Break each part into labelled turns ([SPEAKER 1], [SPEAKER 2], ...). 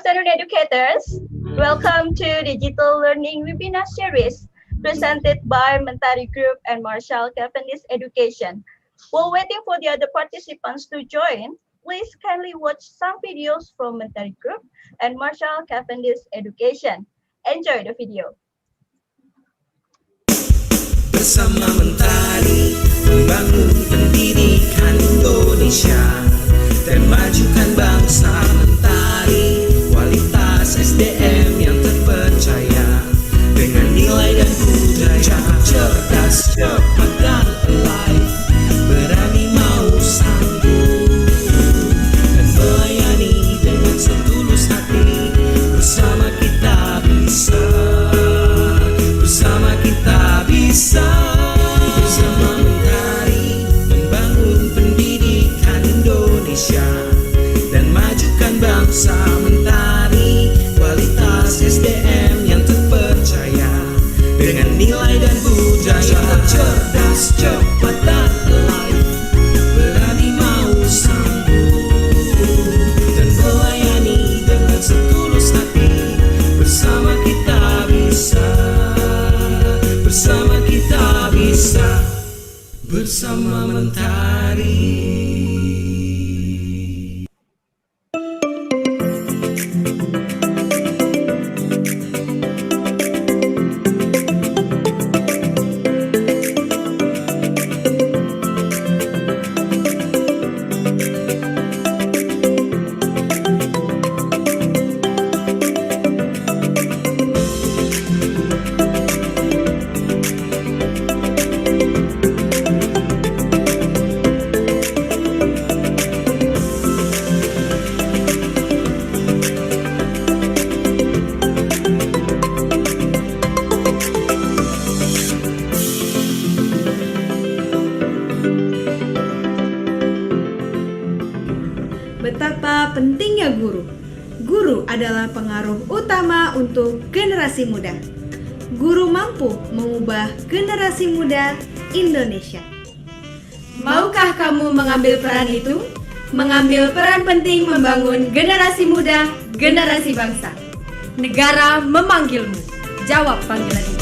[SPEAKER 1] afternoon, educators. Welcome to Digital Learning Webinar Series presented by Mentari Group and Marshall Cavendish Education. While waiting for the other participants to join, please kindly watch some videos from Mentari Group and Marshall Cavendish Education. Enjoy the video.
[SPEAKER 2] Bersama Mentari membangun pendidikan Indonesia dan majukan bangsa. Mentari kualitas SDM yang terpercaya dengan nilai dan budaya cerdas, cepat dan alive, berani mau sanggup dan melayani dengan setulus hati. Bersama kita bisa, bersama kita bisa. Bersama Mentari membangun pendidikan Indonesia dan majukan bangsa. Mentari kualitas SDM yang terpercaya dengan nilai dan budaya cerdas, cepat dan alive, berani mau sanggup dan melayani dengan setulus hati. Bersama kita bisa, bersama kita bisa, bersama Mentari.
[SPEAKER 3] Betapa pentingnya guru. Guru adalah pengaruh utama untuk generasi muda. Guru mampu mengubah generasi muda Indonesia. Maukah kamu mengambil peran itu? Mengambil peran penting membangun generasi muda, generasi bangsa. Negara memanggilmu. Jawab panggilan itu.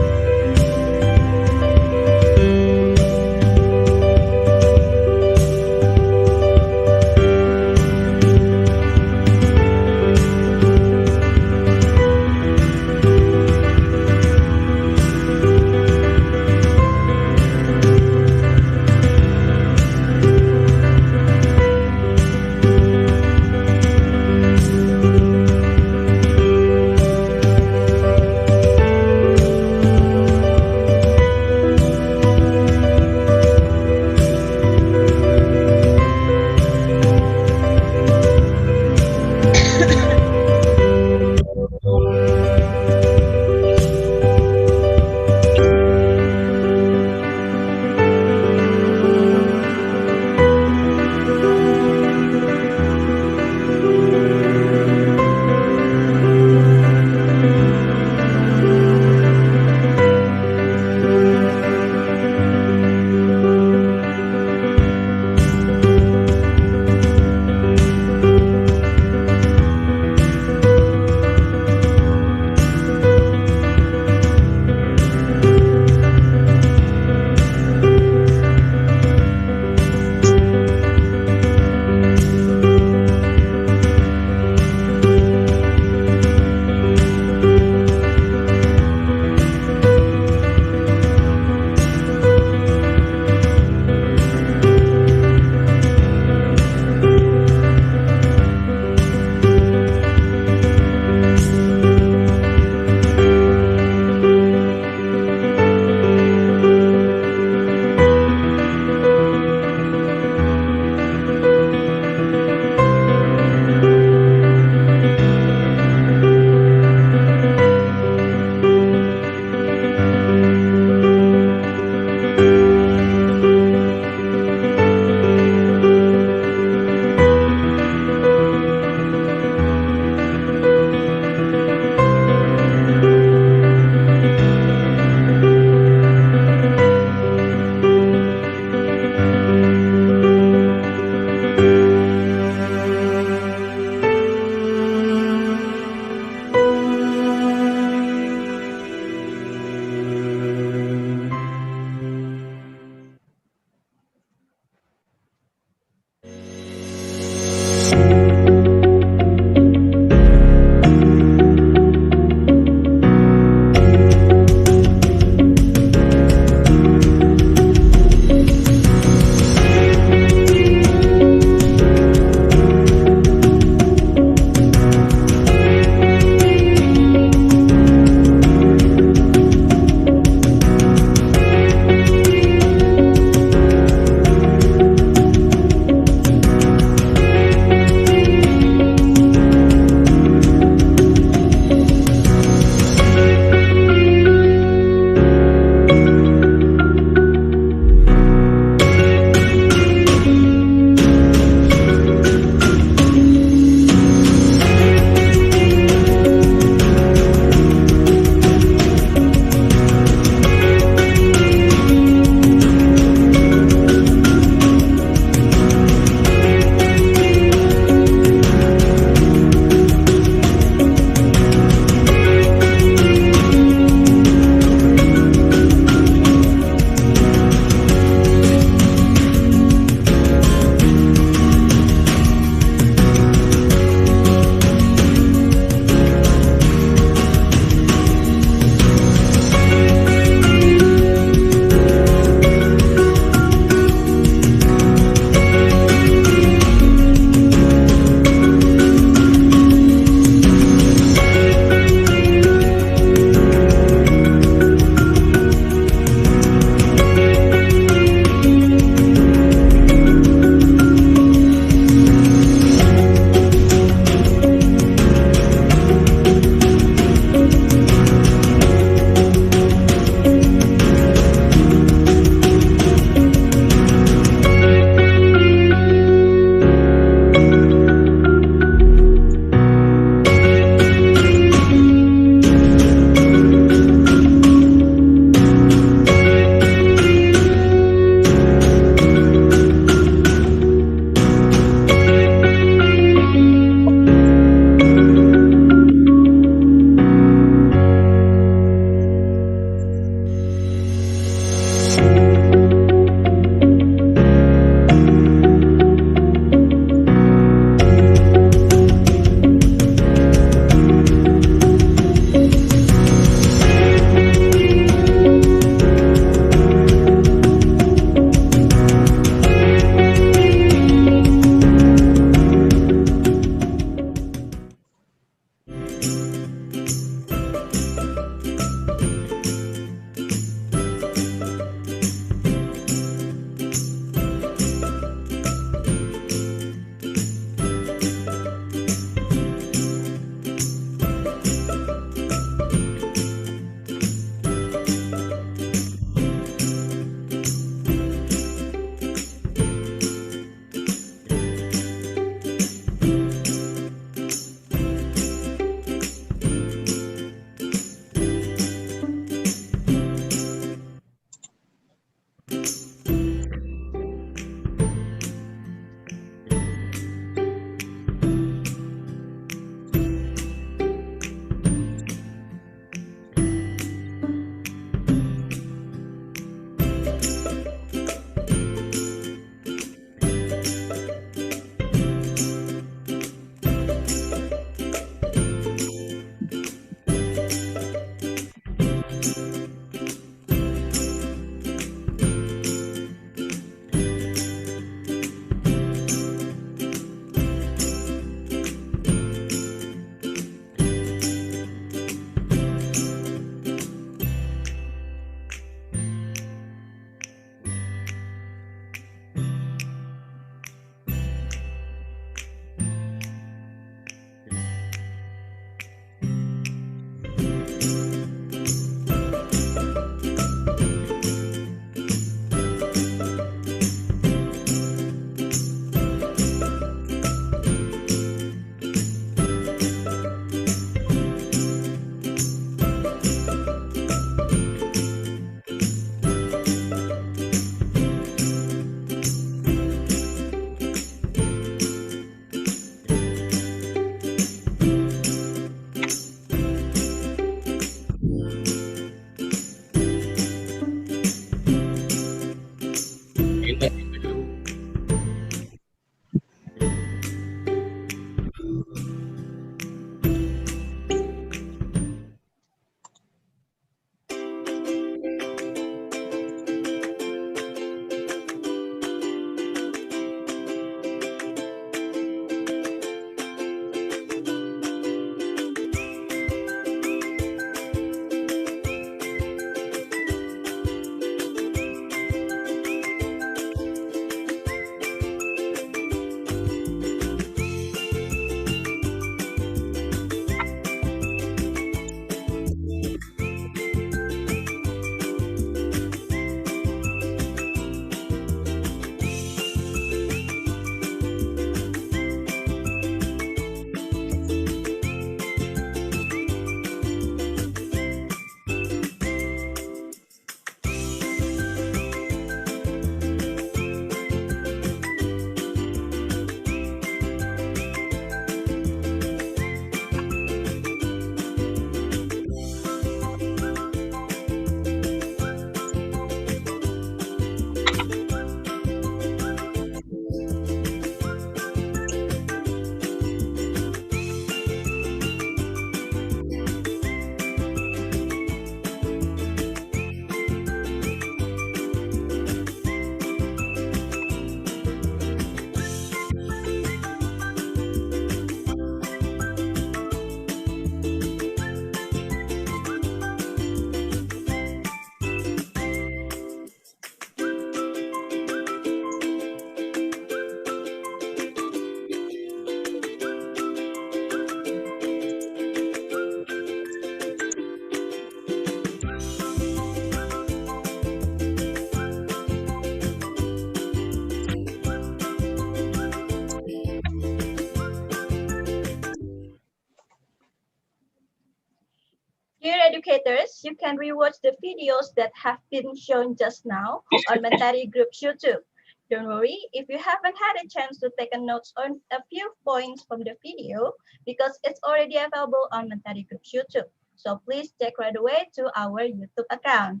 [SPEAKER 1] Dear educators, you can rewatch the videos that have been shown just now on Mentari Group's YouTube. Don't worry if you haven't had a chance to take a notes on a few points from the video because it's already available on Mentari Group's YouTube. So please check right away to our YouTube account.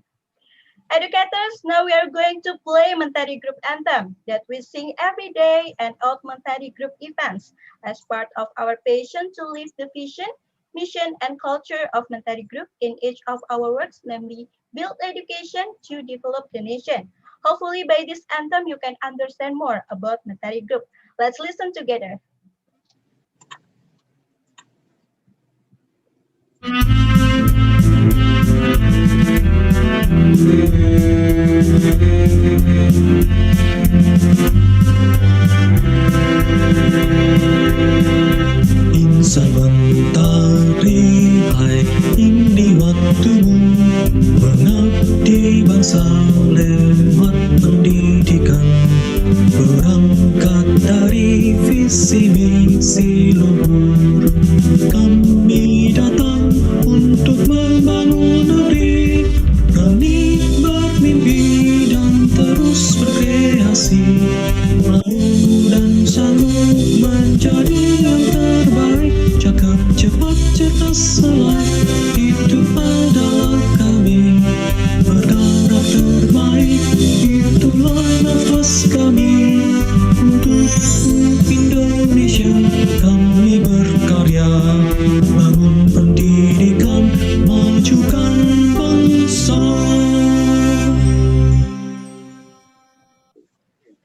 [SPEAKER 1] Educators, now we are going to play Mentari Group Anthem that we sing every day and all Mentari Group events as part of our passion to live the vision, mission, and culture of Mentari Group in each of our works, namely build education to develop the nation. Hopefully by this anthem, you can understand more about Mentari Group. Let's listen together.
[SPEAKER 2] Insan mentari, hai ini waktumu mengabdi bangsa lewat pendidikan. Berangkat dari visi misi luhur, kami datang untuk membangun negeri, berani bermimpi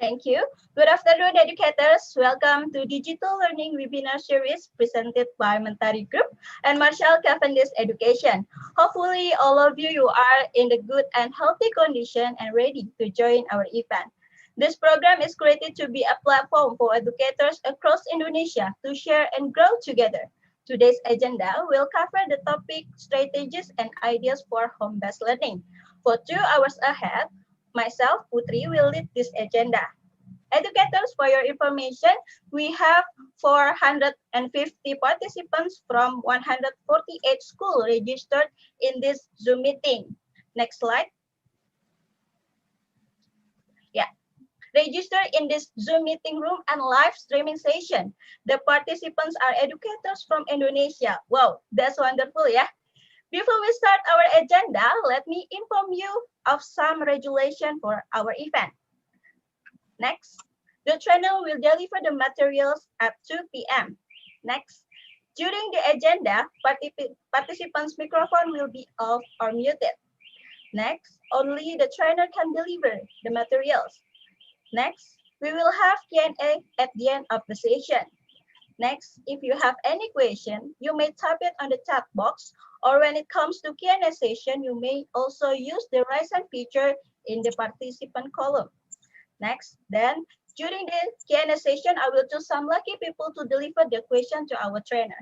[SPEAKER 1] Thank you. Good afternoon, educators. Welcome to Digital Learning Webinar Series presented by Mentari Group and Marshall Cavendish Education. Hopefully, all of you are in the good and healthy condition and ready to join our event. This program is created to be a platform for educators across Indonesia to share and grow together. Today's agenda will cover the topic strategies and ideas for home-based learning. For 2 hours ahead, myself, Putri, will lead this agenda. Educators, for your information, we have 450 participants from 148 schools registered in this Zoom meeting. Next slide. Yeah. Register in this Zoom meeting room and live streaming session. The participants are educators from Indonesia. Wow, that's wonderful, yeah? Before we start our agenda, let me inform you of some regulation for our event. Next, the channel will deliver the materials at 2 p.m. Next, during the agenda, participants' microphone will be off or muted. Next, only the trainer can deliver the materials. Next, we will have Q&A at the end of the session. Next, if you have any question, you may type it on the chat box, or when it comes to Q&A session, you may also use the raise hand feature in the participant column. Next, then, during the Q&A session, I will choose some lucky people to deliver the question to our trainer.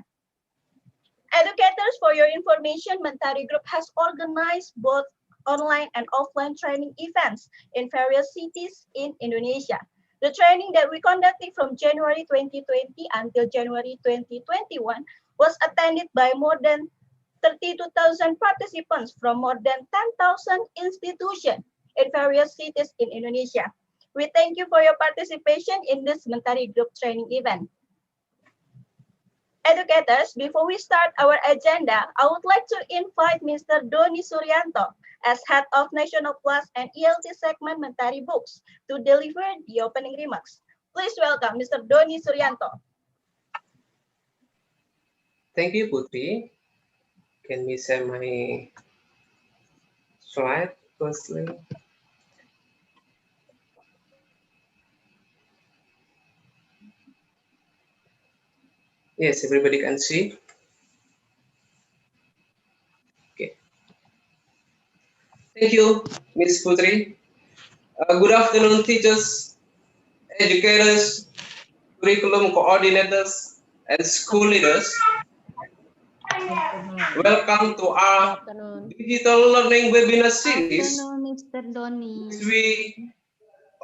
[SPEAKER 1] Educators, for your information, Mentari Group has organized both online and offline training events in various cities in Indonesia. The training that we conducted from January 2020 until January 2021 was attended by more than 32,000 participants from more than 10,000 institutions in various cities in Indonesia. We thank you for your participation in this Mentari Group training event. Educators, before we start our agenda, I would like to invite Mr. Doni Suryanto as Head of National Plus and ELT segment Mentari Books to deliver the opening remarks. Please welcome Mr. Doni Suryanto.
[SPEAKER 4] Thank you, Putri. Can we share my slide firstly? Yes, everybody can see. Okay. Thank you, Ms. Putri. Good afternoon, teachers, educators, curriculum coordinators, and school leaders. Welcome to our digital learning webinar series,
[SPEAKER 5] Mr. Doni.
[SPEAKER 4] which we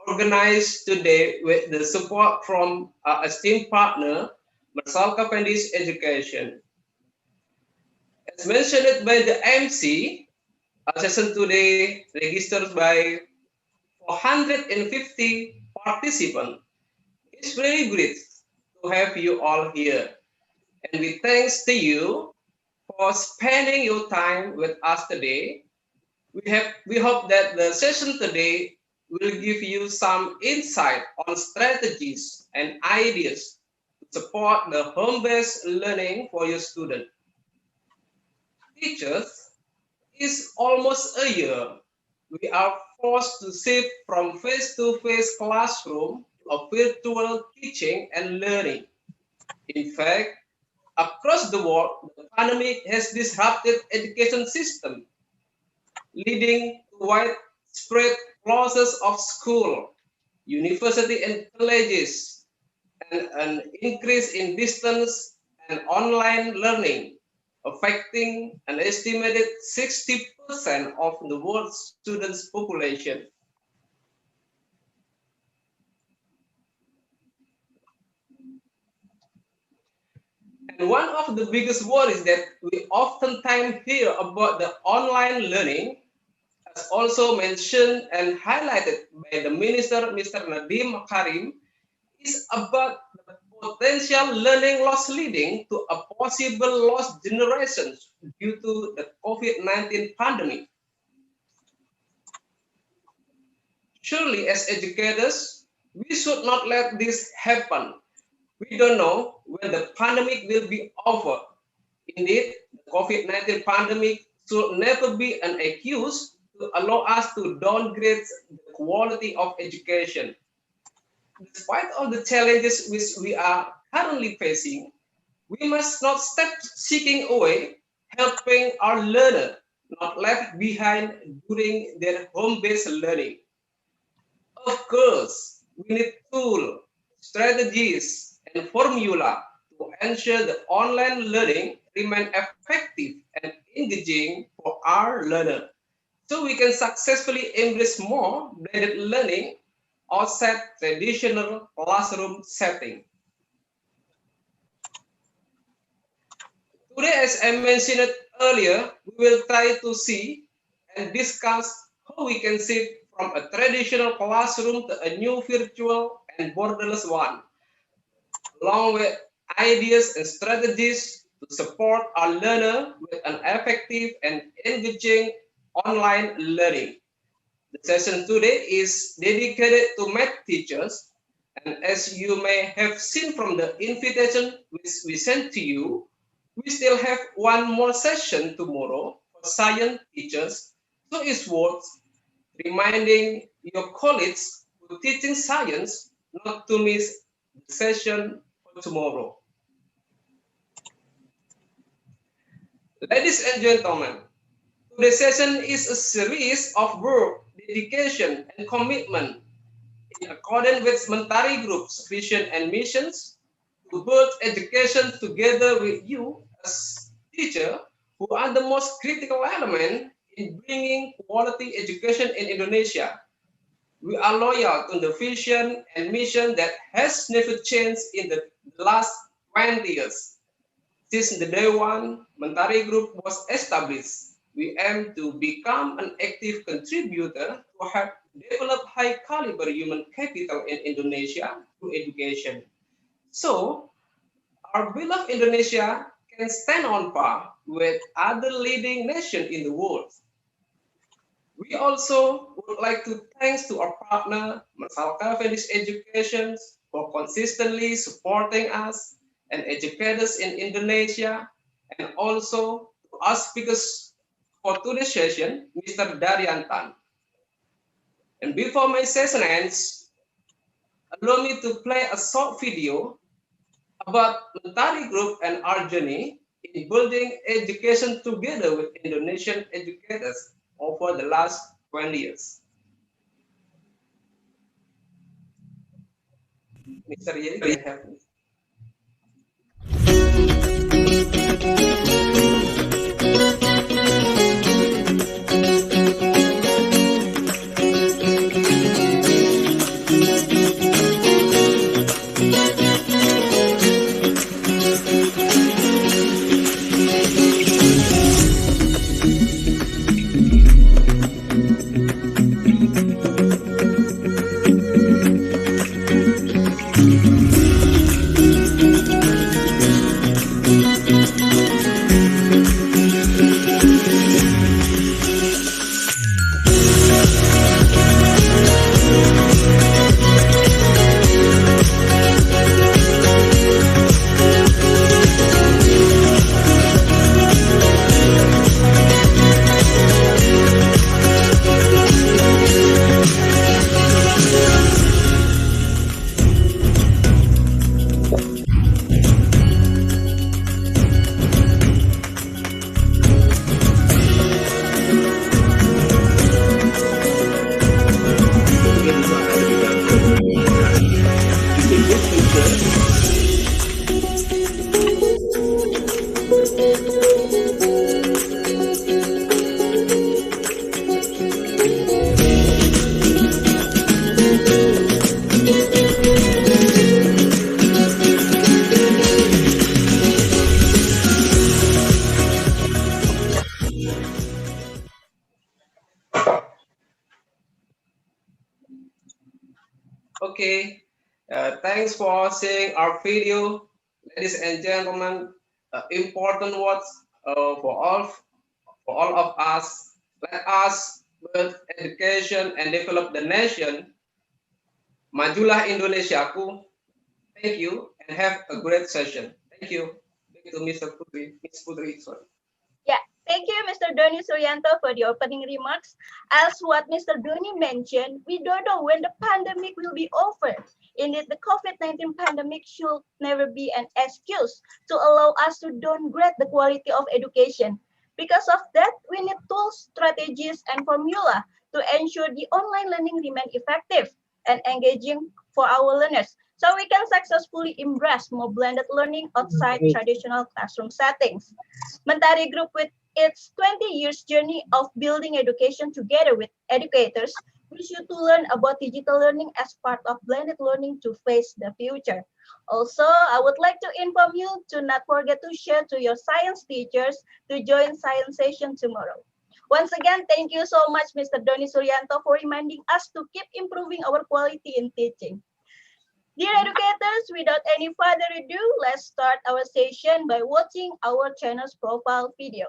[SPEAKER 4] organized today with the support from our esteemed partner, Marshall Cavendish Education. As mentioned by the MC, our session today registered by 450 participants. It's very great to have you all here. And we thanks to you for spending your time with us today. We hope that the session today will give you some insight on strategies and ideas to support the home-based learning for your student. Teachers, it's almost a year. We are forced to shift from face-to-face classroom to a virtual teaching and learning. In fact, across the world, the pandemic has disrupted education system, leading to widespread closures of school, university and colleges, and an increase in distance and online learning, affecting an estimated 60% of the world's students' population. And one of the biggest worries that we oftentimes hear about the online learning, as also mentioned and highlighted by the Minister, Mr. Nadiem Makarim, is about the potential learning loss leading to a possible lost generations due to the COVID-19 pandemic. Surely, as educators, we should not let this happen. We don't know when the pandemic will be over. Indeed, the COVID-19 pandemic should never be an excuse to allow us to downgrade the quality of education. despite all the challenges which we are currently facing, we must not stop seeking away, helping our learner not left behind during their home-based learning. Of course, we need tools, strategies, and formula to ensure the online learning remain effective and engaging for our learner, so we can successfully embrace more blended learning outside traditional classroom setting. Today, as I mentioned earlier, we will try to see and discuss how we can shift from a traditional classroom to a new virtual and borderless one, along with ideas and strategies to support our learner with an effective and engaging online learning. The session today is dedicated to math teachers, and as you may have seen from the invitation which we sent to you, we still have one more session tomorrow for science teachers, so it's worth reminding your colleagues who teaching science not to miss the session for tomorrow. Ladies and gentlemen, today's session is a series of work, dedication, and commitment in accordance with Mentari Group's vision and missions to build education together with you as teacher, who are the most critical element in bringing quality education in Indonesia. We are loyal to the vision and mission that has never changed in the last 20 years. Since the day one Mentari Group was established, we aim to become an active contributor to help develop high caliber human capital in Indonesia through education. So, our beloved Indonesia can stand on par with other leading nations in the world. We also would like to thanks to our partner, Masalka Venice Education, for consistently supporting us and educators in Indonesia, and also to our speakers for today's session, Mr. Daryantan. And before my session ends, allow me to play a short video about Mentari Group and our journey in building education together with Indonesian educators over the last 20 years. Mr. Yeri, can I have this? Okay, thanks for watching our video, ladies and gentlemen. Important words for all of us. Let us build education and develop the nation. Majulah Indonesiaku. Thank you and have a great session. Thank you. Back to Mr. Putri, Miss Putri. Sorry.
[SPEAKER 1] Yeah, Thank you, Mr. Doni Suryanto, for the opening remarks. As what Mr. Doni mentioned, we don't know when the pandemic will be over. Indeed, the COVID-19 pandemic should never be an excuse to allow us to downgrade the quality of education. Because of that, we need tools, strategies, and formula to ensure the online learning remain effective and engaging for our learners, so we can successfully embrace more blended learning outside traditional classroom settings. Mentari Group, with its 20 years journey of building education together with educators, wish you to learn about digital learning as part of blended learning to face the future. Also, I would like to inform you to not forget to share to your science teachers to join science session tomorrow. Once again, thank you so much, Mr. Doni Suryanto, for reminding us to keep improving our quality in teaching. Dear educators, without any further ado, let's start our session by watching our channel's profile video.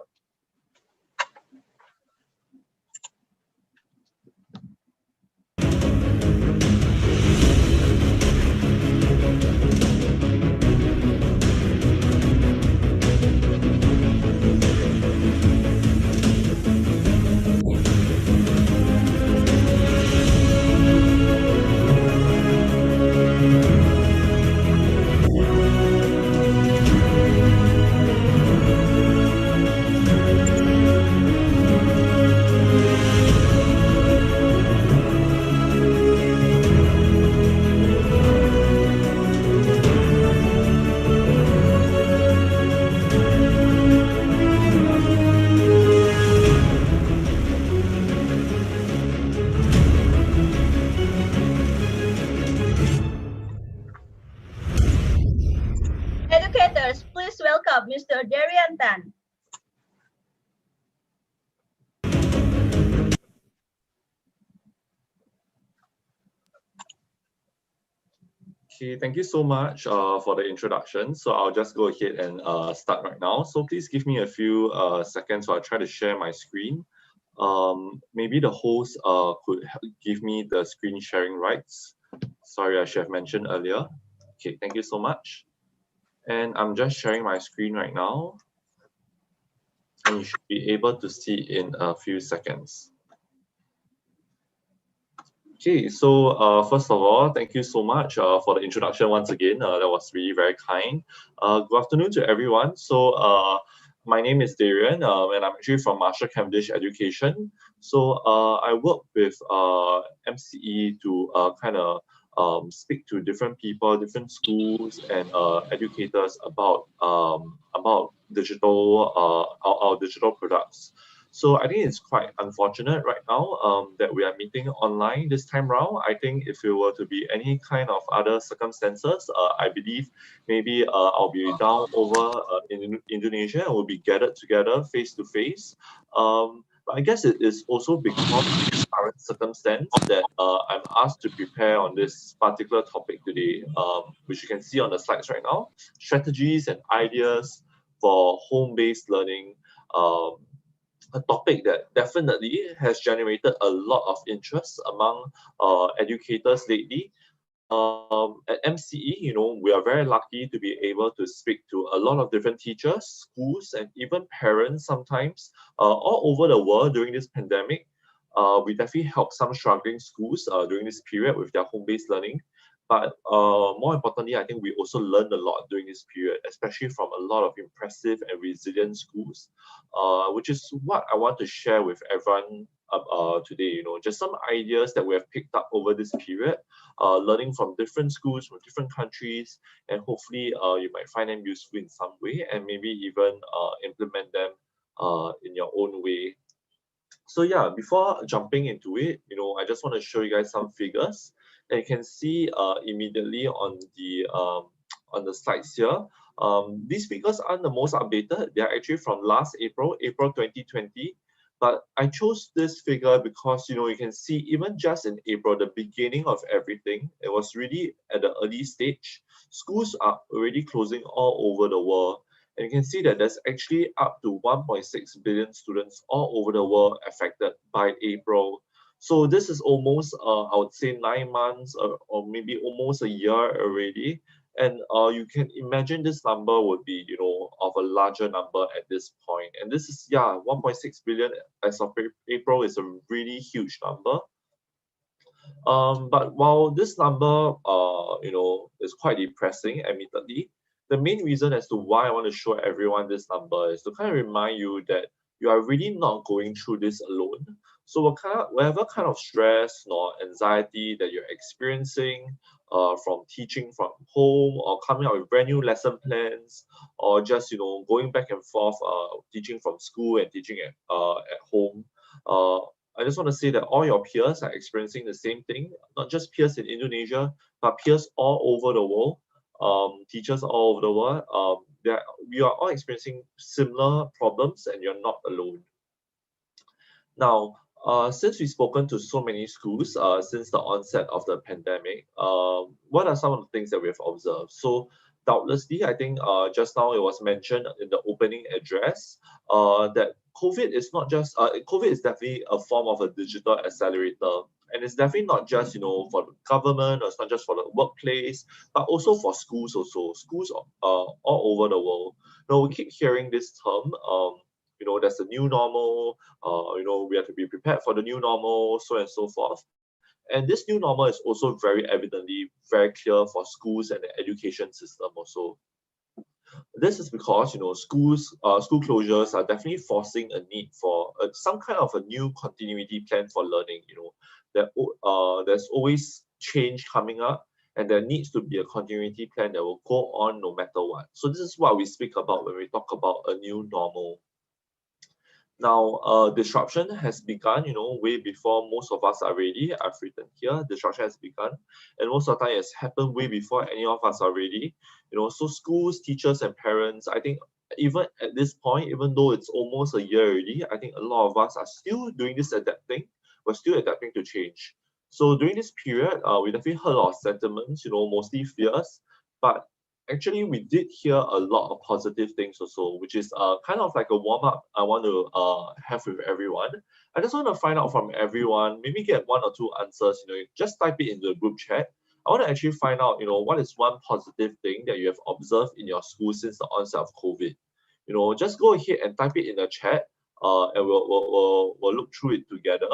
[SPEAKER 1] Educators, please welcome Mr. Darian Tan.
[SPEAKER 5] Okay, thank you so much for the introduction. So I'll just go ahead and start right now. So please give me a few seconds while I try to share my screen. Maybe the host could give me the screen sharing rights. Sorry, I should have mentioned earlier. Okay, thank you so much. And I'm just sharing my screen right now. And you should be able to see in a few seconds. Okay, so first of all, thank you so much for the introduction once again. That was really very kind. Good afternoon to everyone. So my name is Darian, and I'm actually from Marshall Cavendish Education. So I work with MCE to kind of speak to different people, different schools, and educators about digital our digital products. So I think it's quite unfortunate right now that we are meeting online this time round. I think if it were to be any kind of other circumstances, I believe maybe I'll be down over in Indonesia and we'll be gathered together face to face. But I guess it is also because of this current circumstance that I'm asked to prepare on this particular topic today, which you can see on the slides right now, strategies and ideas for home-based learning. A topic that definitely has generated a lot of interest among educators lately. At MCE, you know, we are very lucky to be able to speak to a lot of different teachers, schools, and even parents sometimes all over the world during this pandemic. We definitely help some struggling schools during this period with their home-based learning. But more importantly, I think we also learned a lot during this period, especially from a lot of impressive and resilient schools, which is what I want to share with everyone today. You know, just some ideas that we have picked up over this period, learning from different schools from different countries, and hopefully you might find them useful in some way, and maybe even implement them in your own way. So yeah, before jumping into it, you know, I just want to show you guys some figures. And you can see immediately on the slides here. These figures aren't the most updated. They are actually from last April 2020. But I chose this figure because, you know, you can see even just in April, the beginning of everything, it was really at the early stage. Schools are already closing all over the world. And you can see that there's actually up to 1.6 billion students all over the world affected by April. So this is almost, I would say, 9 months or maybe almost a year already And you can imagine this number would be, of a larger number at this point. And this is, 1.6 billion as of April is a really huge number. But while this number, is quite depressing, admittedly, the main reason as to why I want to show everyone this number is to kind of remind you that you are really not going through this alone. So whatever kind of stress or anxiety that you're experiencing from teaching from home or coming up with brand new lesson plans or just, going back and forth teaching from school and teaching at home, uh, I just want to say that all your peers are experiencing the same thing, not just peers in Indonesia, but peers all over the world, teachers all over the world. We are all experiencing similar problems and you're not alone. Now, since we've spoken to so many schools since the onset of the pandemic, what are some of the things that we have observed? So, doubtlessly, I think just now it was mentioned in the opening address that COVID is definitely a form of a digital accelerator. And it's definitely not just, for the government or it's not just for the workplace, but also for schools also. Schools all over the world. We keep hearing this term, there's a new normal, we have to be prepared for the new normal, so on and so forth. And this new normal is also very evidently very clear for schools and the education system also. This is because school closures are definitely forcing a need for some kind of a new continuity plan for learning. There's always change coming up, and there needs to be a continuity plan that will go on no matter what. So this is what we speak about when we talk about a new normal. Now, disruption has begun, way before most of us are ready. I've written here, disruption has begun. And most of the time it's happened way before any of us are ready. So schools, teachers, and parents, I think even at this point, even though it's almost a year already, I think a lot of us are still doing this adapting. We're still adapting to change. So during this period, we definitely heard a lot of sentiments, mostly fears, but actually we did hear a lot of positive things also, which is kind of like a warm-up I want to have with everyone. I just want to find out from everyone, maybe get one or two answers, just type it in the group chat. I want to actually find out, what is one positive thing that you have observed in your school since the onset of COVID. Just go ahead and type it in the chat, and we'll look through it together.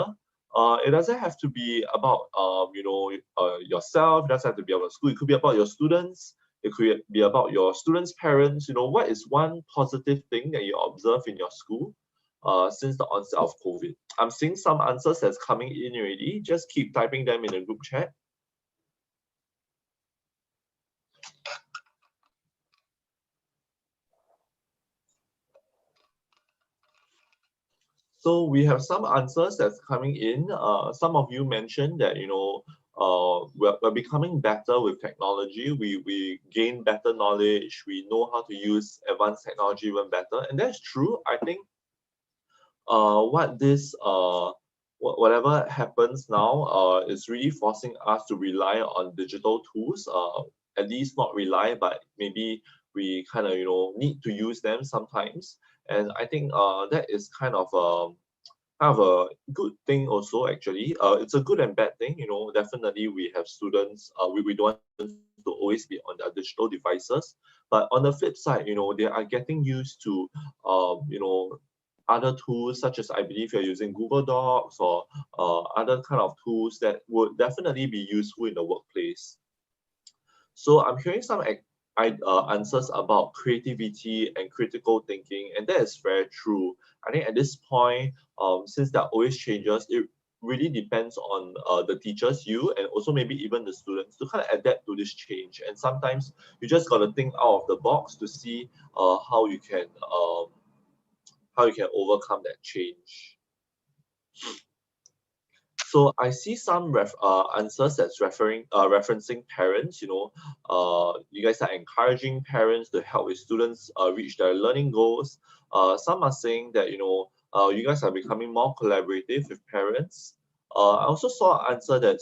[SPEAKER 5] It doesn't have to be about yourself. It doesn't have to be about school. It could be about your students. It could be about your students' parents. What is one positive thing that you observe in your school since the onset of COVID? I'm seeing some answers that's coming in already. Just keep typing them in the group chat. So we have some answers that's coming in. Some of you mentioned that, we're becoming better with technology. We gain better knowledge. We know how to use advanced technology even better. And that's true. I think whatever happens now is really forcing us to rely on digital tools, at least not rely, but maybe we kind of, need to use them sometimes. And I think that is kind of a good thing also, actually. It's a good and bad thing, definitely we have students, we don't want them to always be on their digital devices. But on the flip side, they are getting used to, other tools, such as I believe you're using Google Docs or other kind of tools that would definitely be useful in the workplace. So I'm hearing some answers about creativity and critical thinking, and that is very true. I think at this point, since there are always changes, it really depends on the teachers, you, and also maybe even the students to kind of adapt to this change. And sometimes you just got to think out of the box to see how you can overcome that change. So I see some answers that's referencing parents. You guys are encouraging parents to help with students reach their learning goals. Some are saying that you guys are becoming more collaborative with parents. I also saw an answer that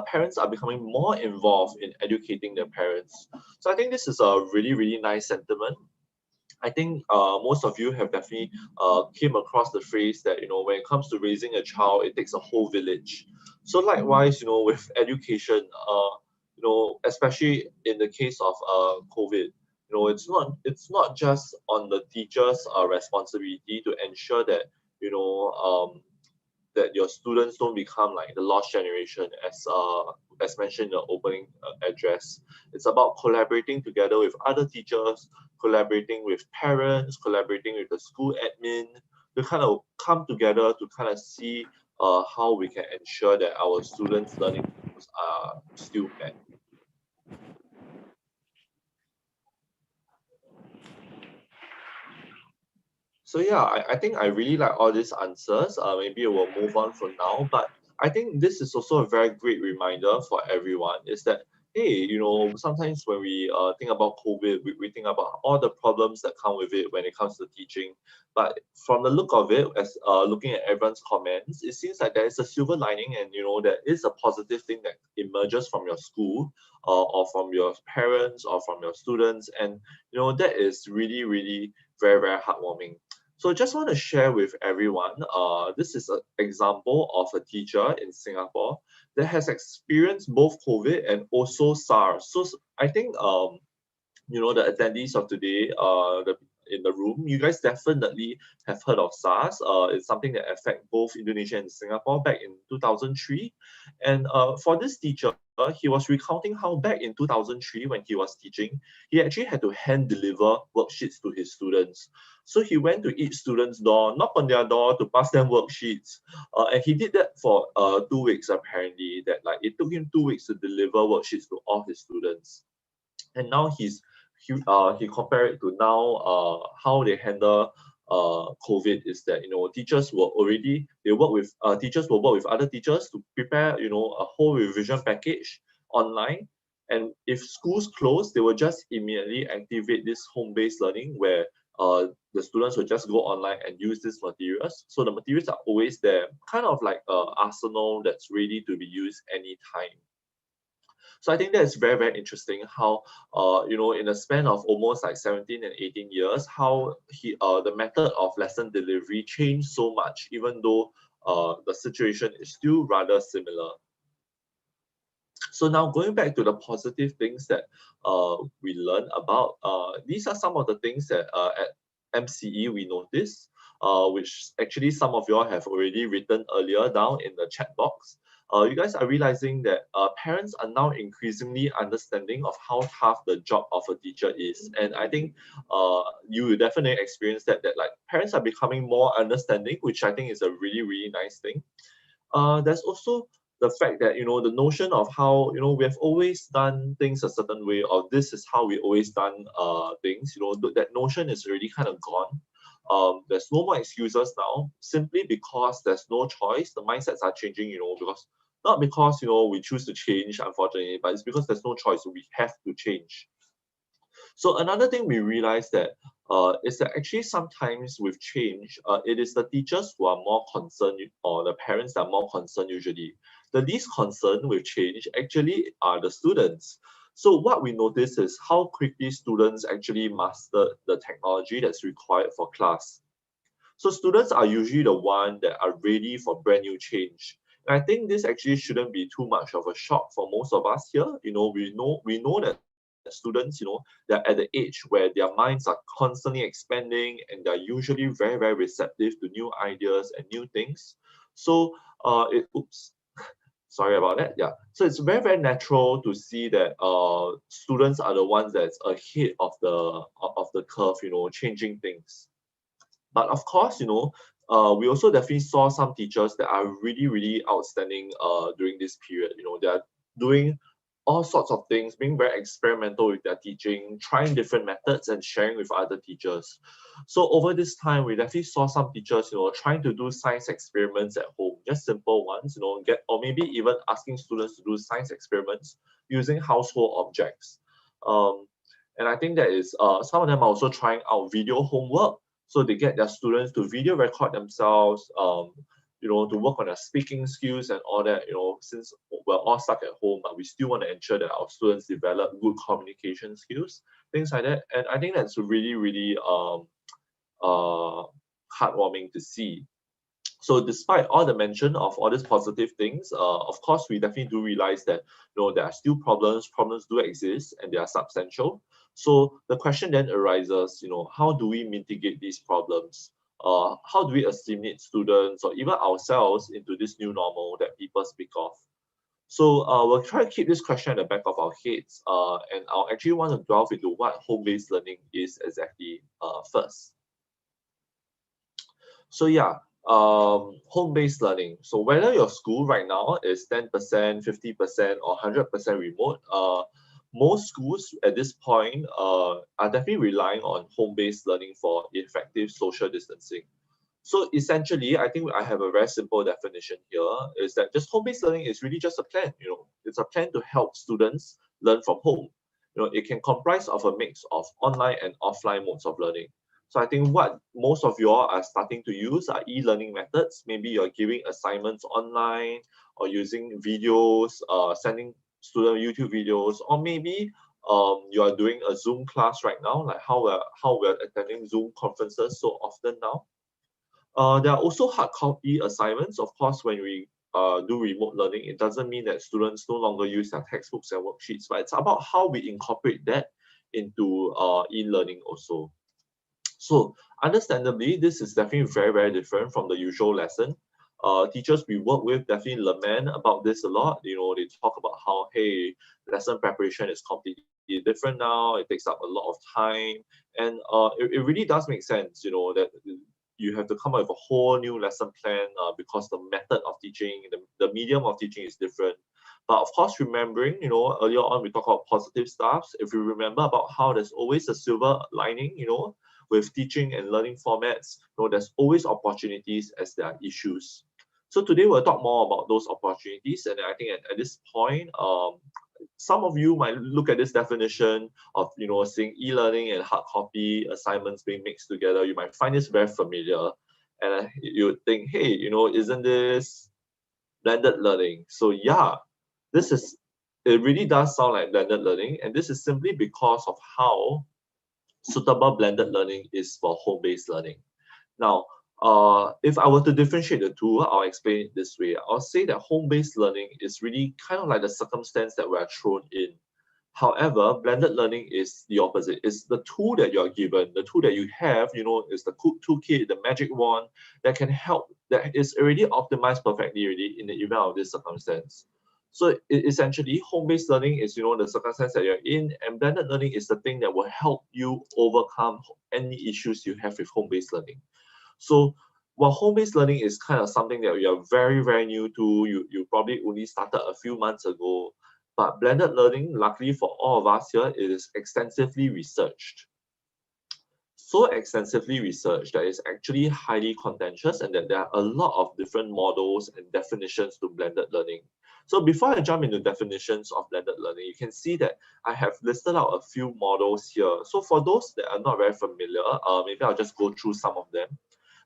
[SPEAKER 5] parents are becoming more involved in educating their parents. So I think this is a really, really nice sentiment. I think most of you have definitely came across the phrase that, when it comes to raising a child, it takes a whole village. So likewise, with education, especially in the case of COVID, it's not just on the teachers' responsibility to ensure that that your students don't become like the lost generation, as mentioned in the opening address. It's about collaborating together with other teachers, collaborating with parents, collaborating with the school admin, to kind of come together to kind of see how we can ensure that our students' learning goals are still met. So yeah, I think I really like all these answers. Maybe we'll move on from now, but I think this is also a very great reminder for everyone is that, hey, sometimes when we think about COVID, we think about all the problems that come with it when it comes to teaching. But from the look of it, as looking at everyone's comments, it seems like there is a silver lining, and there is a positive thing that emerges from your school, or from your parents or from your students, and that is really, really very, very heartwarming. So I just want to share with everyone, this is an example of a teacher in Singapore that has experienced both COVID and also SARS. So I think, the attendees of today, in the room, you guys definitely have heard of SARS. It's something that affected both Indonesia and Singapore back in 2003. And for this teacher, he was recounting how back in 2003, when he was teaching, he actually had to hand deliver worksheets to his students. So he went to each student's door, knock on their door to pass them worksheets. And he did that for 2 weeks, apparently, that like it took him 2 weeks to deliver worksheets to all his students. And now he compared it to now how they handle COVID is that teachers will already they work with teachers will work with other teachers to prepare a whole revision package online. And if schools close, they will just immediately activate this home-based learning where the students will just go online and use these materials. So the materials are always there, kind of like an arsenal that's ready to be used anytime. So I think that's very, very interesting how, in a span of almost like 17 and 18 years, how the method of lesson delivery changed so much, even though the situation is still rather similar. So now going back to the positive things that we learned about, these are some of the things that at MCE we noticed, which actually some of you all have already written earlier down in the chat box. You guys are realizing that parents are now increasingly understanding of how tough the job of a teacher is. And I think you will definitely experience that like parents are becoming more understanding, which I think is a really, really nice thing. There's also the fact that the notion of how we have always done things a certain way, or this is how we always done things, that notion is already kind of gone. There's no more excuses now, simply because there's no choice. The mindsets are changing, because not because we choose to change, unfortunately, but it's because there's no choice. So we have to change. So another thing we realize that is that actually sometimes with change, it is the teachers who are more concerned, or the parents that are more concerned usually. The least concerned with change actually are the students. So what we notice is how quickly students actually master the technology that's required for class. So students are usually the one that are ready for brand new change. And I think this actually shouldn't be too much of a shock for most of us here. We know that students, they're at the age where their minds are constantly expanding, and they're usually very, very receptive to new ideas and new things. So sorry about that. Yeah. So it's very, very natural to see that students are the ones that's ahead of the curve, changing things. But of course, we also definitely saw some teachers that are really, really outstanding during this period. They're doing all sorts of things, being very experimental with their teaching, trying different methods and sharing with other teachers. So over this time, we definitely saw some teachers, trying to do science experiments at home, just simple ones, or maybe even asking students to do science experiments using household objects. And I think that is some of them are also trying out video homework. So they get their students to video record themselves, to work on their speaking skills and all that, since we're all stuck at home, but we still want to ensure that our students develop good communication skills, things like that. And I think that's really, really heartwarming to see. So despite all the mention of all these positive things, of course, we definitely do realize that there are still problems. Problems do exist, and they are substantial. So the question then arises, how do we mitigate these problems? How do we assimilate students or even ourselves into this new normal that people speak of? So we'll try to keep this question at the back of our heads, and I'll actually want to delve into what home-based learning is exactly first. So yeah, home-based learning. So whether your school right now is 10%, 50%, or 100% remote, most schools at this point are definitely relying on home-based learning for effective social distancing. So essentially, I think I have a very simple definition here, is that just home-based learning is really just a plan. It's a plan to help students learn from home. It can comprise of a mix of online and offline modes of learning. So I think what most of you all are starting to use are e-learning methods. Maybe you're giving assignments online or using videos, sending student YouTube videos, or maybe you are doing a Zoom class right now, like how we're attending Zoom conferences so often now. There are also hard copy assignments. Of course, when we do remote learning, it doesn't mean that students no longer use their textbooks and worksheets, but it's about how we incorporate that into e-learning also. So understandably, this is definitely very, very different from the usual lesson. Teachers we work with definitely lament about this a lot. They talk about how, hey, lesson preparation is completely different now. It takes up a lot of time. And it really does make sense, that you have to come up with a whole new lesson plan because the method of teaching, the medium of teaching is different. But of course, remembering, earlier on we talked about positive stuff. If you remember about how there's always a silver lining, with teaching and learning formats, there's always opportunities as there are issues. So today we'll talk more about those opportunities. And I think at this point, some of you might look at this definition of, seeing e-learning and hard copy assignments being mixed together. You might find this very familiar. And you would think, hey, isn't this blended learning? So yeah, it really does sound like blended learning. And this is simply because of how suitable blended learning is for home-based learning. Now, if I were to differentiate the two, I'll explain it this way. I'll say that home-based learning is really kind of like the circumstance that we're thrown in. However, blended learning is the opposite. It's the tool that you're given, the tool that you have, is the toolkit, the magic wand that can help, that is already optimized perfectly already in the event of this circumstance. So essentially, home-based learning is, the circumstance that you're in, and blended learning is the thing that will help you overcome any issues you have with home-based learning. So while home-based learning is kind of something that we are very, very new to, you probably only started a few months ago, but blended learning, luckily for all of us here, it is extensively researched. So extensively researched that it's actually highly contentious and that there are a lot of different models and definitions to blended learning. So before I jump into definitions of blended learning, you can see that I have listed out a few models here. So for those that are not very familiar, maybe I'll just go through some of them.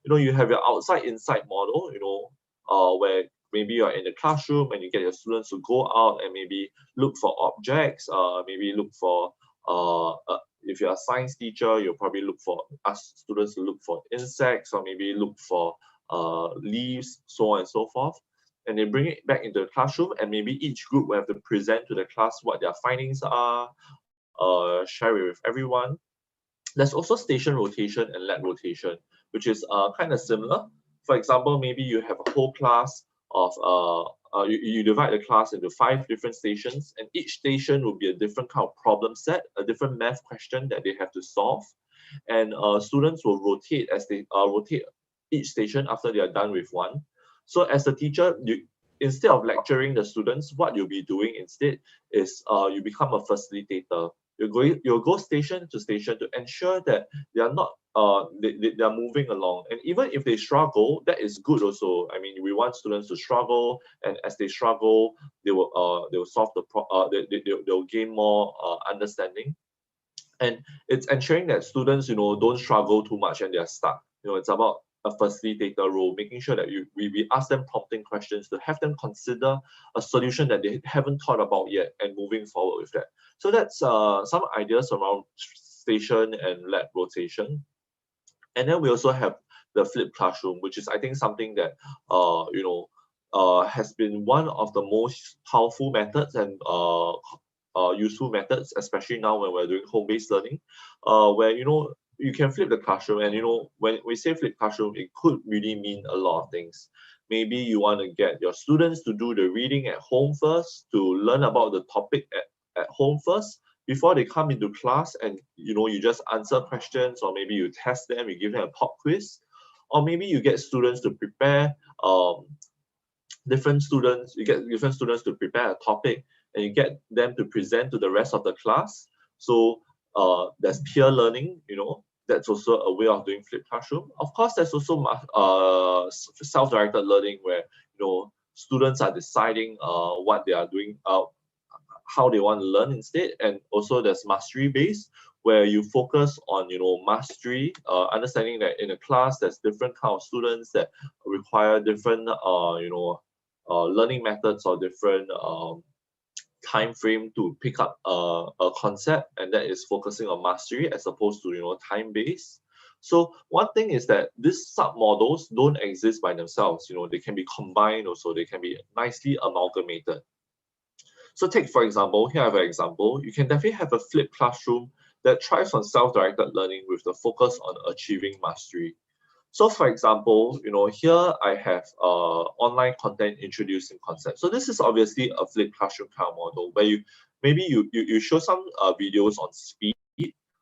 [SPEAKER 5] You have your outside-inside model, where maybe you're in the classroom and you get your students to go out and maybe look for objects, maybe look for, if you're a science teacher, you'll probably ask students to look for insects or maybe look for leaves, so on and so forth. And they bring it back into the classroom, and maybe each group will have to present to the class what their findings are, share it with everyone. There's also station rotation and lab rotation, which is kind of similar. For example, maybe you have a whole class of, you divide the class into 5 different stations, and each station will be a different kind of problem set, a different math question that they have to solve. And students will rotate as they rotate each station after they are done with one. So as a teacher, instead of lecturing the students, what you'll be doing instead is you become a facilitator. You'll go station to station to ensure that they are not they are moving along, and even if they struggle, that is good also. I mean, we want students to struggle, and as they struggle, they will solve they'll gain more understanding, and it's ensuring that students don't struggle too much and they're stuck. It's about a facilitator role, making sure that we ask them prompting questions to have them consider a solution that they haven't thought about yet and moving forward with that. So that's some ideas around station and lab rotation. And then we also have the flipped classroom, which is I think something that has been one of the most powerful methods and useful methods, especially now when we're doing home-based learning, where you can flip the classroom, and when we say flip classroom, it could really mean a lot of things. Maybe you want to get your students to do the reading at home first, to learn about the topic at home first before they come into class, and you just answer questions, or maybe you test them, you give them a pop quiz, or maybe you get students to prepare different students to prepare a topic, and you get them to present to the rest of the class. So there's peer learning, that's also a way of doing flipped classroom. Of course, there's also self-directed learning, where students are deciding what they are doing, how they want to learn instead. And also there's mastery based, where you focus on mastery, understanding that in a class there's different kind of students that require different learning methods, or different time frame to pick up a concept, and that is focusing on mastery as opposed to time based. So one thing is that these submodels don't exist by themselves. They can be combined, also they can be nicely amalgamated. So take, for example, here I have an example. You can definitely have a flipped classroom that thrives on self-directed learning with the focus on achieving mastery. So for example, here I have online content introducing concepts. So this is obviously a flipped classroom kind of model, where you show some videos on speed